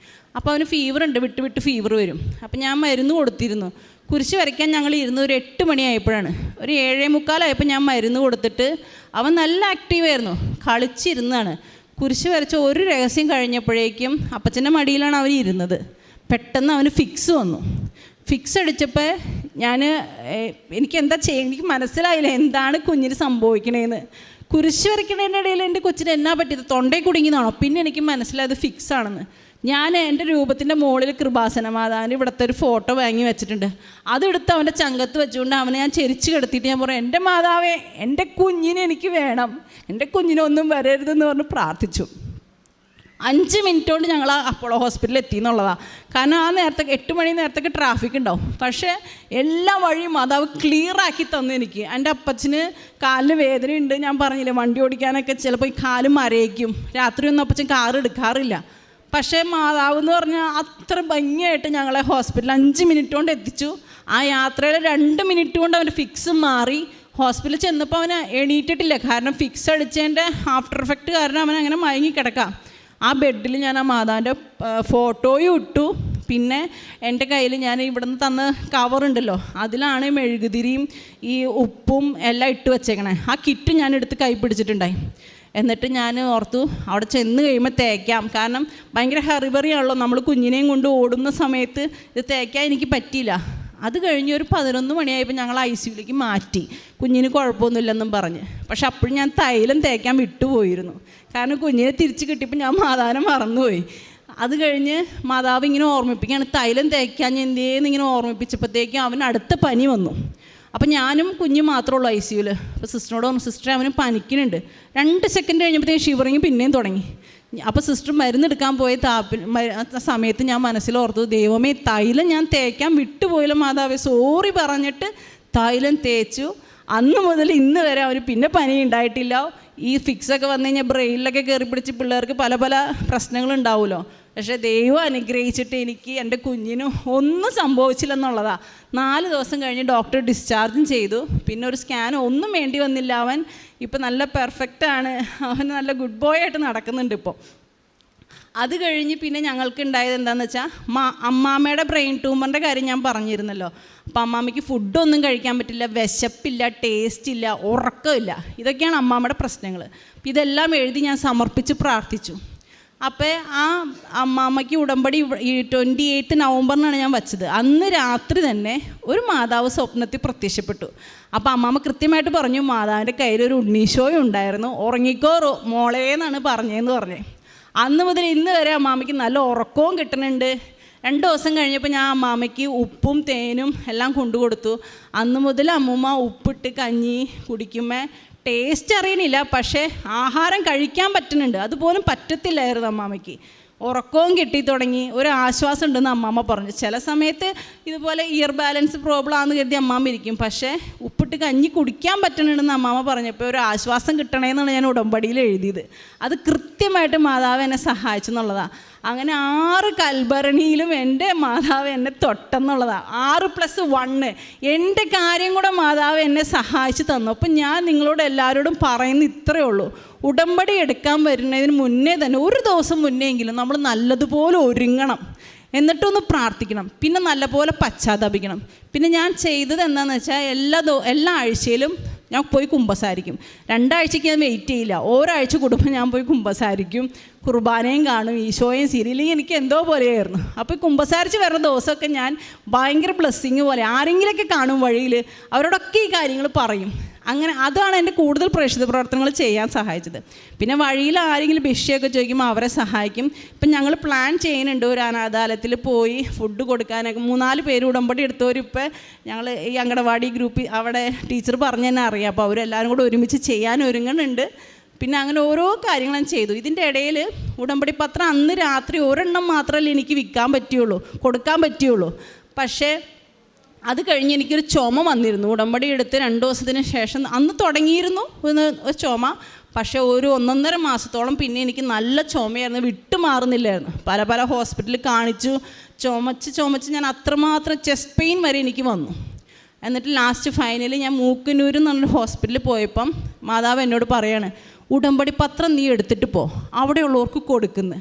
അപ്പോൾ അവന് ഫീവർ ഉണ്ട്, വിട്ട് ഫീവർ വരും. അപ്പം ഞാൻ മരുന്ന് കൊടുത്തിരുന്നു. കുരിശ് വരയ്ക്കാൻ ഞങ്ങൾ ഇരുന്ന് ഒരു 8 മണിയായപ്പോഴാണ്, ഒരു 7:45 ഞാൻ മരുന്ന് കൊടുത്തിട്ട് അവൻ നല്ല ആക്റ്റീവായിരുന്നു, കളിച്ചിരുന്നാണ്. കുരിശ് വരച്ച ഒരു രഹസ്യം കഴിഞ്ഞപ്പോഴേക്കും അപ്പച്ചൻ്റെ മടിയിലാണ് അവൻ ഇരുന്നത്. പെട്ടെന്ന് അവന് ഫിക്സ് വന്നു. ഫിക്സ് അടിച്ചപ്പോൾ എനിക്ക് എന്താ ചെയ്യുക, എനിക്ക് മനസ്സിലായില്ല എന്താണ് കുഞ്ഞിന് സംഭവിക്കണേന്ന്. കുരിശ് വരയ്ക്കണതിൻ്റെ ഇടയിൽ എൻ്റെ കൊച്ചിന് എന്നാ പറ്റിയത്, തൊണ്ടയിൽ കുടുങ്ങിയതാണോ? പിന്നെ എനിക്ക് മനസ്സിലായത് ഫിക്സ് ആണെന്ന്. ഞാൻ എൻ്റെ രൂപത്തിൻ്റെ മുകളിൽ കൃപാസന മാതാവിൻ്റെ ഇവിടുത്തെ ഒരു ഫോട്ടോ വാങ്ങി വെച്ചിട്ടുണ്ട്, അതെടുത്ത് അവൻ്റെ ചങ്കത്ത് വെച്ചുകൊണ്ട് അവനെ ഞാൻ ചെരിച്ച് കിടത്തിയിട്ട് ഞാൻ പറയും, എൻ്റെ മാതാവേ എൻ്റെ കുഞ്ഞിനെ എനിക്ക് വേണം, എൻ്റെ കുഞ്ഞിനൊന്നും വരരുതെന്ന് പറഞ്ഞ് പ്രാർത്ഥിച്ചു. 5 മിനിറ്റ് കൊണ്ട് ഞങ്ങൾ അപ്പോളോ ഹോസ്പിറ്റലിൽ എത്തി എന്നുള്ളതാണ്. കാരണം ആ നേരത്തെ 8 മണി നേരത്തൊക്കെ ട്രാഫിക് ഉണ്ടാവും. പക്ഷേ എല്ലാ വഴിയും മാതാവ് ക്ലിയറാക്കി തന്നു എനിക്ക്. എൻ്റെ അപ്പച്ചന് കാലിന് വേദനയുണ്ട്, ഞാൻ പറഞ്ഞില്ലേ വണ്ടി ഓടിക്കാനൊക്കെ ചിലപ്പോൾ ഈ കാല് മരയിക്കും, രാത്രിയൊന്നും അപ്പച്ചൻ കാറ് എടുക്കാറില്ല. പക്ഷേ മാതാവ് എന്ന് പറഞ്ഞാൽ അത്ര ഭംഗിയായിട്ട് ഞങ്ങളെ ഹോസ്പിറ്റലിൽ 5 മിനിറ്റ് കൊണ്ട് എത്തിച്ചു. ആ യാത്രയിൽ 2 മിനിറ്റ് കൊണ്ട് അവൻ്റെ ഫിക്സ് മാറി. ഹോസ്പിറ്റലിൽ ചെന്നപ്പോൾ അവന് എണീറ്റിട്ടില്ല, കാരണം ഫിക്സ് അടിച്ചതിൻ്റെ ആഫ്റ്റർ എഫക്റ്റ് കാരണം അവൻ അങ്ങനെ മയങ്ങി കിടക്കാം. ആ ബെഡിൽ ഞാൻ ആ മാതാവിൻ്റെ ഫോട്ടോയും ഇട്ടു. പിന്നെ എൻ്റെ കയ്യിൽ ഞാൻ ഇവിടുന്ന് തന്ന കവറുണ്ടല്ലോ, അതിലാണ് മെഴുകുതിരിയും ഈ ഉപ്പും എല്ലാം ഇട്ട് വെച്ചേക്കണേ. ആ കിറ്റ് ഞാൻ എടുത്ത് കൈ പിടിച്ചിട്ടുണ്ടായി. എന്നിട്ട് ഞാൻ ഓർത്തു അവിടെ ചെന്ന് കഴിയുമ്പോൾ തേക്കാം, കാരണം ഭയങ്കര ഹറിബറിയാണല്ലോ, നമ്മൾ കുഞ്ഞിനെയും കൊണ്ട് ഓടുന്ന സമയത്ത് ഇത് തേക്കാൻ എനിക്ക് പറ്റിയില്ല. അത് കഴിഞ്ഞ് ഒരു 11 മണിയായപ്പോൾ ഞങ്ങൾ ICUലേക്ക് മാറ്റി, കുഞ്ഞിന് കുഴപ്പമൊന്നുമില്ലെന്നും പറഞ്ഞ്. പക്ഷെ അപ്പോഴും ഞാൻ തൈലം തേക്കാൻ വിട്ടുപോയിരുന്നു, കാരണം കുഞ്ഞിനെ തിരിച്ച് കിട്ടിയപ്പോൾ ഞാൻ മാതാവിനെ മറന്നുപോയി. അത് കഴിഞ്ഞ് മാതാവ് ഇങ്ങനെ ഓർമ്മിപ്പിക്കുകയാണ്, തൈലം തേക്കാൻ എന്തേന്ന് ഇങ്ങനെ ഓർമ്മിപ്പിച്ചപ്പോഴത്തേക്കും അവന് അടുത്ത പനി വന്നു. അപ്പോൾ ഞാനും കുഞ്ഞും മാത്രമേ ഉള്ളൂ ICUവിൽ. അപ്പോൾ സിസ്റ്ററിനോട് പറഞ്ഞു, സിസ്റ്റർ അവന് പനിക്കുന്നുണ്ട്. 2 സെക്കൻഡ് കഴിഞ്ഞപ്പോഴത്തേക്കും ഷിവറിങ് പിന്നെയും തുടങ്ങി. അപ്പോൾ സിസ്റ്റർ മരുന്നെടുക്കാൻ പോയ സമയത്ത് ഞാൻ മനസ്സിലോർത്തു, ദൈവമേ തൈലം ഞാൻ തേക്കാൻ വിട്ടുപോയില്ല മാതാവേ, സോറി പറഞ്ഞിട്ട് തൈലം തേച്ചു. അന്ന് മുതൽ ഇന്ന് വരെ അവന് പിന്നെ പനി ഉണ്ടായിട്ടില്ല. ഈ ഫിക്സൊക്കെ വന്നു കഴിഞ്ഞാൽ ബ്രെയിനിലൊക്കെ കയറി പിടിച്ച് പിള്ളേർക്ക് പല പല പ്രശ്നങ്ങളുണ്ടാവുമല്ലോ. പക്ഷേ ദൈവം അനുഗ്രഹിച്ചിട്ട് എനിക്ക് എൻ്റെ കുഞ്ഞിനും ഒന്നും സംഭവിച്ചില്ലെന്നുള്ളതാണ്. 4 ദിവസം കഴിഞ്ഞ് ഡോക്ടർ ഡിസ്ചാർജും ചെയ്തു. പിന്നെ ഒരു സ്കാൻ ഒന്നും വേണ്ടി വന്നില്ല. അവൻ ഇപ്പം നല്ല പെർഫെക്റ്റാണ്. അവൻ നല്ല ഗുഡ് ബോയ് ആയിട്ട് നടക്കുന്നുണ്ട് ഇപ്പോൾ. അത് കഴിഞ്ഞ് പിന്നെ ഞങ്ങൾക്ക് ഉണ്ടായത് എന്താണെന്ന് വെച്ചാൽ, അമ്മാമ്മയുടെ ബ്രെയിൻ ട്യൂമറിൻ്റെ കാര്യം ഞാൻ പറഞ്ഞിരുന്നല്ലോ. അപ്പം അമ്മാമ്മയ്ക്ക് ഫുഡൊന്നും കഴിക്കാൻ പറ്റില്ല, വിശപ്പില്ല, ടേസ്റ്റ് ഇല്ല, ഉറക്കമില്ല. ഇതൊക്കെയാണ് അമ്മാമ്മയുടെ പ്രശ്നങ്ങൾ. അപ്പം ഇതെല്ലാം എഴുതി ഞാൻ സമർപ്പിച്ച് പ്രാർത്ഥിച്ചു. അപ്പോൾ ആ അമ്മാമ്മയ്ക്ക് ഉടമ്പടി 28 നവംബറിനാണ് ഞാൻ വച്ചത്. അന്ന് രാത്രി തന്നെ ഒരു മാതാവ് സ്വപ്നത്തിൽ പ്രത്യക്ഷപ്പെട്ടു. അപ്പോൾ അമ്മാമ്മ കൃത്യമായിട്ട് പറഞ്ഞു, മാതാവിൻ്റെ കയ്യിൽ ഒരു ഉണ്ണീശോയും ഉണ്ടായിരുന്നു, ഉറങ്ങിക്കോ മോളേ എന്നാണ് പറഞ്ഞതെന്ന് പറഞ്ഞേ. അന്ന് മുതൽ ഇന്ന് വരെ അമ്മാമ്മയ്ക്ക് നല്ല ഉറക്കവും കിട്ടുന്നുണ്ട്. 2 ദിവസം കഴിഞ്ഞപ്പോൾ ഞാൻ അമ്മാമ്മയ്ക്ക് ഉപ്പും തേനും എല്ലാം കൊണ്ടു കൊടുത്തു. അന്ന് മുതൽ അമ്മൂമ്മ ഉപ്പിട്ട് കഞ്ഞി കുടിക്കുമ്പോൾ ടേസ്റ്റ് അറിയണില്ല, പക്ഷേ ആഹാരം കഴിക്കാൻ പറ്റുന്നുണ്ട്. അതുപോലും പറ്റത്തില്ലായിരുന്നു അമ്മാമ്മയ്ക്ക്. ഉറക്കവും കിട്ടി തുടങ്ങി, ഒരു ആശ്വാസം ഉണ്ടെന്ന് അമ്മാമ്മ പറഞ്ഞു. ചില സമയത്ത് ഇതുപോലെ ഇയർ ബാലൻസ് പ്രോബ്ലം ആണെന്ന് കരുതി അമ്മാമ്മ ഇരിക്കും, പക്ഷേ ഉപ്പിട്ട് കഞ്ഞി കുടിക്കാൻ പറ്റുന്നുണ്ടെന്ന് അമ്മാമ്മ പറഞ്ഞപ്പോൾ ഒരു ആശ്വാസം കിട്ടണമെന്നാണ് ഞാൻ ഉടമ്പടിയിൽ എഴുതിയത്. അത് കൃത്യമായിട്ട് മാതാവ് എന്നെ സഹായിച്ചു എന്നുള്ളതാണ്. അങ്ങനെ 6 കൽഭരണിയിലും എൻ്റെ മാതാവ് എന്നെ തൊട്ടെന്നുള്ളതാണ്. 6+1 എൻ്റെ കാര്യം കൂടെ മാതാവ് എന്നെ സഹായിച്ച് തന്നു. അപ്പം ഞാൻ നിങ്ങളോട് എല്ലാവരോടും പറയുന്ന ഇത്രയേ ഉള്ളൂ, ഉടമ്പടി എടുക്കാൻ വരുന്നതിന് മുന്നേ തന്നെ 1 ദിവസം മുന്നേയെങ്കിലും നമ്മൾ നല്ലതുപോലെ ഒരുങ്ങണം, എന്നിട്ടൊന്ന് പ്രാർത്ഥിക്കണം, പിന്നെ നല്ലപോലെ പശ്ചാത്തപിക്കണം. പിന്നെ ഞാൻ ചെയ്തത് എന്താണെന്ന് വെച്ചാൽ എല്ലാ ആഴ്ചയിലും ഞാൻ പോയി കുമ്പസാരിക്കും. 2 ആഴ്ചയ്ക്ക് ഞാൻ വെയിറ്റ് ചെയ്യില്ല, ഒരാഴ്ച കൂടുമ്പോൾ ഞാൻ പോയി കുമ്പസാരിക്കും, കുർബാനയും കാണും, ഈശോയും സീരിയലും എനിക്ക് എന്തോ പോലെയായിരുന്നു. അപ്പോൾ കുമ്പസാരിച്ച് വരുന്ന ദിവസമൊക്കെ ഞാൻ ഭയങ്കര ബ്ലെസ്സിങ് പോലെ ആരെങ്കിലുമൊക്കെ കാണും വഴിയിൽ, അവരോടൊക്കെ ഈ കാര്യങ്ങൾ പറയും. അങ്ങനെ അതാണ് എൻ്റെ കൂടുതൽ പ്രേക്ഷിത പ്രവർത്തനങ്ങൾ ചെയ്യാൻ സഹായിച്ചത്. പിന്നെ വഴിയിൽ ആരെങ്കിലും ഭിക്ഷയൊക്കെ ചോദിക്കുമ്പോൾ അവരെ സഹായിക്കും. ഇപ്പം ഞങ്ങൾ പ്ലാൻ ചെയ്യുന്നുണ്ട് ഒരു അനാഥാലയത്തിൽ പോയി ഫുഡ് കൊടുക്കാനൊക്കെ. 3-4 പേര് ഉടമ്പടി എടുത്തവർ ഇപ്പം ഞങ്ങൾ ഈ അങ്കണവാടി ഗ്രൂപ്പിൽ അവിടെ ടീച്ചർ പറഞ്ഞു തന്നെ അറിയാം. അപ്പോൾ അവരെല്ലാവരും കൂടെ ഒരുമിച്ച് ചെയ്യാൻ ഒരുങ്ങുന്നുണ്ട്. പിന്നെ അങ്ങനെ ഓരോ കാര്യങ്ങളും ചെയ്തു. ഇതിൻ്റെ ഇടയിൽ ഉടമ്പടി പത്രം അന്ന് രാത്രി 1 എണ്ണം മാത്രമല്ലേ എനിക്ക് വിൽക്കാൻ പറ്റുള്ളൂ, കൊടുക്കാൻ പറ്റുള്ളൂ. പക്ഷേ അത് കഴിഞ്ഞ് എനിക്കൊരു ചുമ വന്നിരുന്നു. ഉടമ്പടി എടുത്ത് 2 ദിവസത്തിന് ശേഷം അന്ന് തുടങ്ങിയിരുന്നു ഒരു ചുമ. പക്ഷേ ഒരു 1.5 മാസത്തോളം പിന്നെ എനിക്ക് നല്ല ചുമയായിരുന്നു, വിട്ടുമാറുന്നില്ലായിരുന്നു. പല ഹോസ്പിറ്റലിൽ കാണിച്ചു, ചുമച്ച് ഞാൻ അത്രമാത്രം ചെസ്റ്റ് പെയിൻ വരെ എനിക്ക് വന്നു. എന്നിട്ട് ലാസ്റ്റ് ഫൈനലി ഞാൻ മൂക്കന്നൂർ എന്ന് പറഞ്ഞൊരു ഹോസ്പിറ്റലിൽ പോയപ്പം മാതാവ് എന്നോട് പറയാണ്, ഉടമ്പടി പത്രം നീ എടുത്തിട്ട് പോ, അവിടെയുള്ളവർക്ക് കൊടുക്കുന്നു.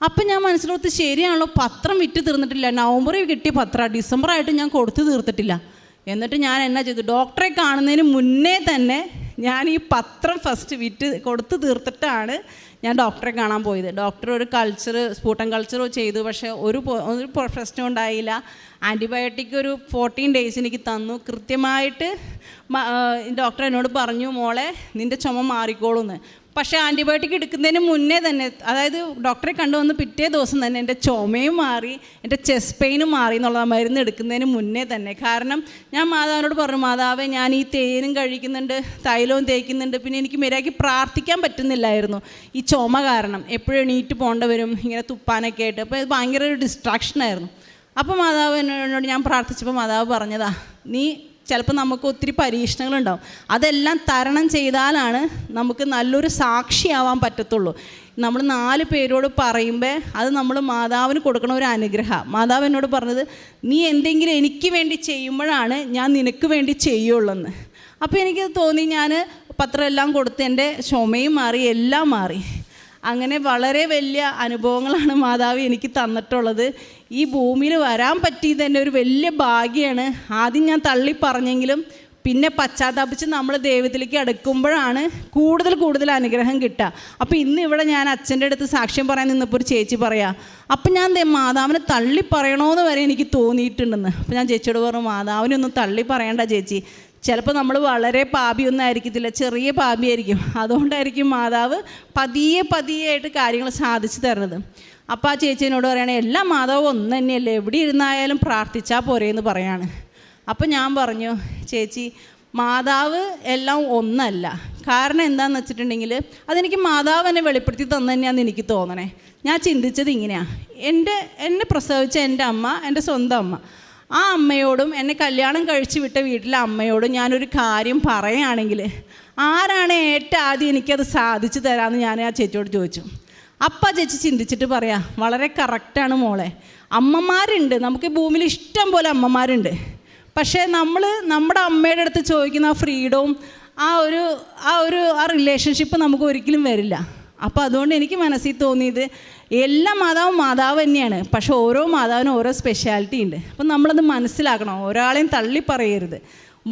അപ്പം ഞാൻ മനസ്സിലോർത്ത് ശരിയാണല്ലോ, പത്രം വിറ്റ് തീർന്നിട്ടില്ല. നവംബറിൽ കിട്ടിയ പത്രം ഡിസംബറായിട്ട് ഞാൻ കൊടുത്ത് തീർത്തിട്ടില്ല. എന്നിട്ട് ഞാൻ എന്നാ ചെയ്തു, ഡോക്ടറെ കാണുന്നതിന് മുന്നേ തന്നെ ഞാൻ ഈ പത്രം ഫസ്റ്റ് വിറ്റ് കൊടുത്ത് തീർത്തിട്ടാണ് ഞാൻ ഡോക്ടറെ കാണാൻ പോയത്. ഡോക്ടർ ഒരു സ്പൂട്ടൻ കൾച്ചർ ചെയ്തു, പക്ഷേ ഒരു പ്രശ്നം ഉണ്ടായില്ല. ആൻറ്റിബയോട്ടിക് ഒരു 14 ഡേയ്സ് എനിക്ക് തന്നു. കൃത്യമായിട്ട് ഡോക്ടർ എന്നോട് പറഞ്ഞു, മോളെ നിൻ്റെ ചുമ മാറിക്കോളൂന്ന്. പക്ഷേ ആൻറ്റിബയോട്ടിക് എടുക്കുന്നതിന് മുന്നേ തന്നെ, അതായത് ഡോക്ടറെ കണ്ടുവന്ന് പിറ്റേ ദിവസം തന്നെ എൻ്റെ ചുമയും മാറി, എൻ്റെ ചെസ്റ്റ് പെയിനും മാറി എന്നുള്ള മരുന്ന് എടുക്കുന്നതിന് മുന്നേ തന്നെ. കാരണം ഞാൻ മാതാവിനോട് പറഞ്ഞു, മാതാവേ ഞാൻ ഈ തേനും കഴിക്കുന്നുണ്ട്, തൈലവും തേക്കുന്നുണ്ട്, പിന്നെ എനിക്ക് മര്യാദയ്ക്ക് പ്രാർത്ഥിക്കാൻ പറ്റുന്നില്ലായിരുന്നു ഈ ചുമ കാരണം. എപ്പോഴും എണീറ്റ് പോകേണ്ടി വരും ഇങ്ങനെ തുപ്പാനൊക്കെ ആയിട്ട്. അപ്പോൾ ഇത് ഭയങ്കര ഒരു ഡിസ്ട്രാക്ഷനായിരുന്നു. അപ്പോൾ മാതാവ് എന്നോട് ഞാൻ പ്രാർത്ഥിച്ചപ്പോൾ മാതാവ് പറഞ്ഞതാ, നീ ചിലപ്പോൾ നമുക്ക് ഒത്തിരി പരീക്ഷണങ്ങളുണ്ടാവും, അതെല്ലാം തരണം ചെയ്താലാണ് നമുക്ക് നല്ലൊരു സാക്ഷിയാവാൻ പറ്റത്തുള്ളൂ. നമ്മൾ 4 പേരോട് പറയുമ്പോൾ അത് നമ്മൾ മാതാവിന് കൊടുക്കണ ഒരു അനുഗ്രഹം. മാതാവ് എന്നോട് പറഞ്ഞത്, നീ എന്തെങ്കിലും എനിക്ക് വേണ്ടി ചെയ്യുമ്പോഴാണ് ഞാൻ നിനക്ക് വേണ്ടി ചെയ്യുള്ളൂ. അപ്പോൾ എനിക്കത് തോന്നി. ഞാൻ പത്രം എല്ലാം കൊടുത്ത് എൻ്റെ ചുമയും മാറി, എല്ലാം മാറി. അങ്ങനെ വളരെ വലിയ അനുഭവങ്ങളാണ് മാതാവ് എനിക്ക് തന്നിട്ടുള്ളത്. ഈ ഭൂമിയിൽ വരാൻ പറ്റിയത് തന്നെ ഒരു വലിയ ഭാഗ്യമാണ്. ആദ്യം ഞാൻ തള്ളി പറഞ്ഞെങ്കിലും പിന്നെ പശ്ചാത്താപിച്ച് നമ്മൾ ദൈവത്തിലേക്ക് അടുക്കുമ്പോഴാണ് കൂടുതൽ അനുഗ്രഹം കിട്ടുക. അപ്പോൾ ഇന്ന് ഇവിടെ ഞാൻ അച്ഛൻ്റെ അടുത്ത് സാക്ഷ്യം പറയാൻ നിന്നപ്പോൾ ഒരു ചേച്ചി പറയാം, അപ്പം ഞാൻ മാതാവിനെ തള്ളി പറയണമെന്ന് വരെ എനിക്ക് തോന്നിയിട്ടുണ്ടെന്ന്. അപ്പോൾ ഞാൻ ചേച്ചിയോട് പറഞ്ഞു, മാതാവിനൊന്നും തള്ളി പറയണ്ട ചേച്ചി, ചിലപ്പോൾ നമ്മൾ വളരെ പാപിയൊന്നും ആയിരിക്കത്തില്ല, ചെറിയ പാപിയായിരിക്കും. അതുകൊണ്ടായിരിക്കും മാതാവ് പതിയെ ആയിട്ട് കാര്യങ്ങൾ സാധിച്ചു തരുന്നത്. അപ്പോൾ ആ ചേച്ചിനോട് പറയുകയാണെങ്കിൽ, എല്ലാ മാതാവും ഒന്ന് തന്നെയല്ലേ, എവിടെ ഇരുന്നായാലും പ്രാർത്ഥിച്ചാൽ പോരേന്ന് പറയാണ്. അപ്പോൾ ഞാൻ പറഞ്ഞു, ചേച്ചി മാതാവ് എല്ലാം ഒന്നല്ല. കാരണം എന്താണെന്ന് വെച്ചിട്ടുണ്ടെങ്കിൽ അതെനിക്ക് മാതാവ് എന്നെ വെളിപ്പെടുത്തി തന്നെ തന്നെയാണെന്ന് എനിക്ക് തോന്നണേ. ഞാൻ ചിന്തിച്ചത് ഇങ്ങനെയാണ്, എന്നെ പ്രസവിച്ച എൻ്റെ അമ്മ, എൻ്റെ സ്വന്തം അമ്മ, ആ അമ്മയോടും എന്നെ കല്യാണം കഴിച്ച് വിട്ട വീട്ടിലെ അമ്മയോടും ഞാനൊരു കാര്യം പറയുകയാണെങ്കിൽ ആരാണ് ഏറ്റവും ആദ്യം എനിക്കത് സാധിച്ചു തരാമെന്ന് ഞാൻ ആ ചേച്ചിയോട് ചോദിച്ചു. അപ്പം ആ ചേച്ചി ചിന്തിച്ചിട്ട് പറയാം, വളരെ കറക്റ്റാണ് മോളെ, അമ്മമാരുണ്ട്, നമുക്ക് ഭൂമിയിൽ ഇഷ്ടം പോലെ അമ്മമാരുണ്ട്. പക്ഷേ നമ്മൾ നമ്മുടെ അമ്മയുടെ അടുത്ത് ചോദിക്കുന്ന ആ ഫ്രീഡവും ആ റിലേഷൻഷിപ്പ് നമുക്ക് ഒരിക്കലും വരില്ല. അപ്പോൾ അതുകൊണ്ട് എനിക്ക് മനസ്സിൽ തോന്നിയത് എല്ലാ മാതാവും മാതാവ് തന്നെയാണ്, പക്ഷെ ഓരോ മാതാവിനും ഓരോ സ്പെഷ്യാലിറ്റി ഉണ്ട്. അപ്പം നമ്മളത് മനസ്സിലാക്കണം, ഒരാളെയും തള്ളി പറയരുത്.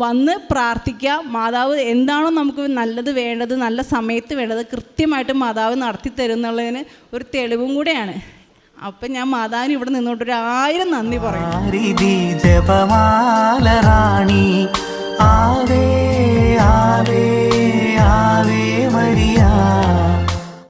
വന്ന് പ്രാർത്ഥിക്കുക, മാതാവ് എന്താണോ നമുക്ക് നല്ലത് വേണ്ടത്, നല്ല സമയത്ത് വേണ്ടത് കൃത്യമായിട്ട് മാതാവ് നടത്തി തരുന്നുള്ളതിന് ഒരു തെളിവും കൂടെയാണ്. അപ്പം ഞാൻ മാതാവിന് ഇവിടെ നിന്നോട്ട് 1000 നന്ദി പറയും. ജപമാല റാണി ആവേ ആവേ ആവേ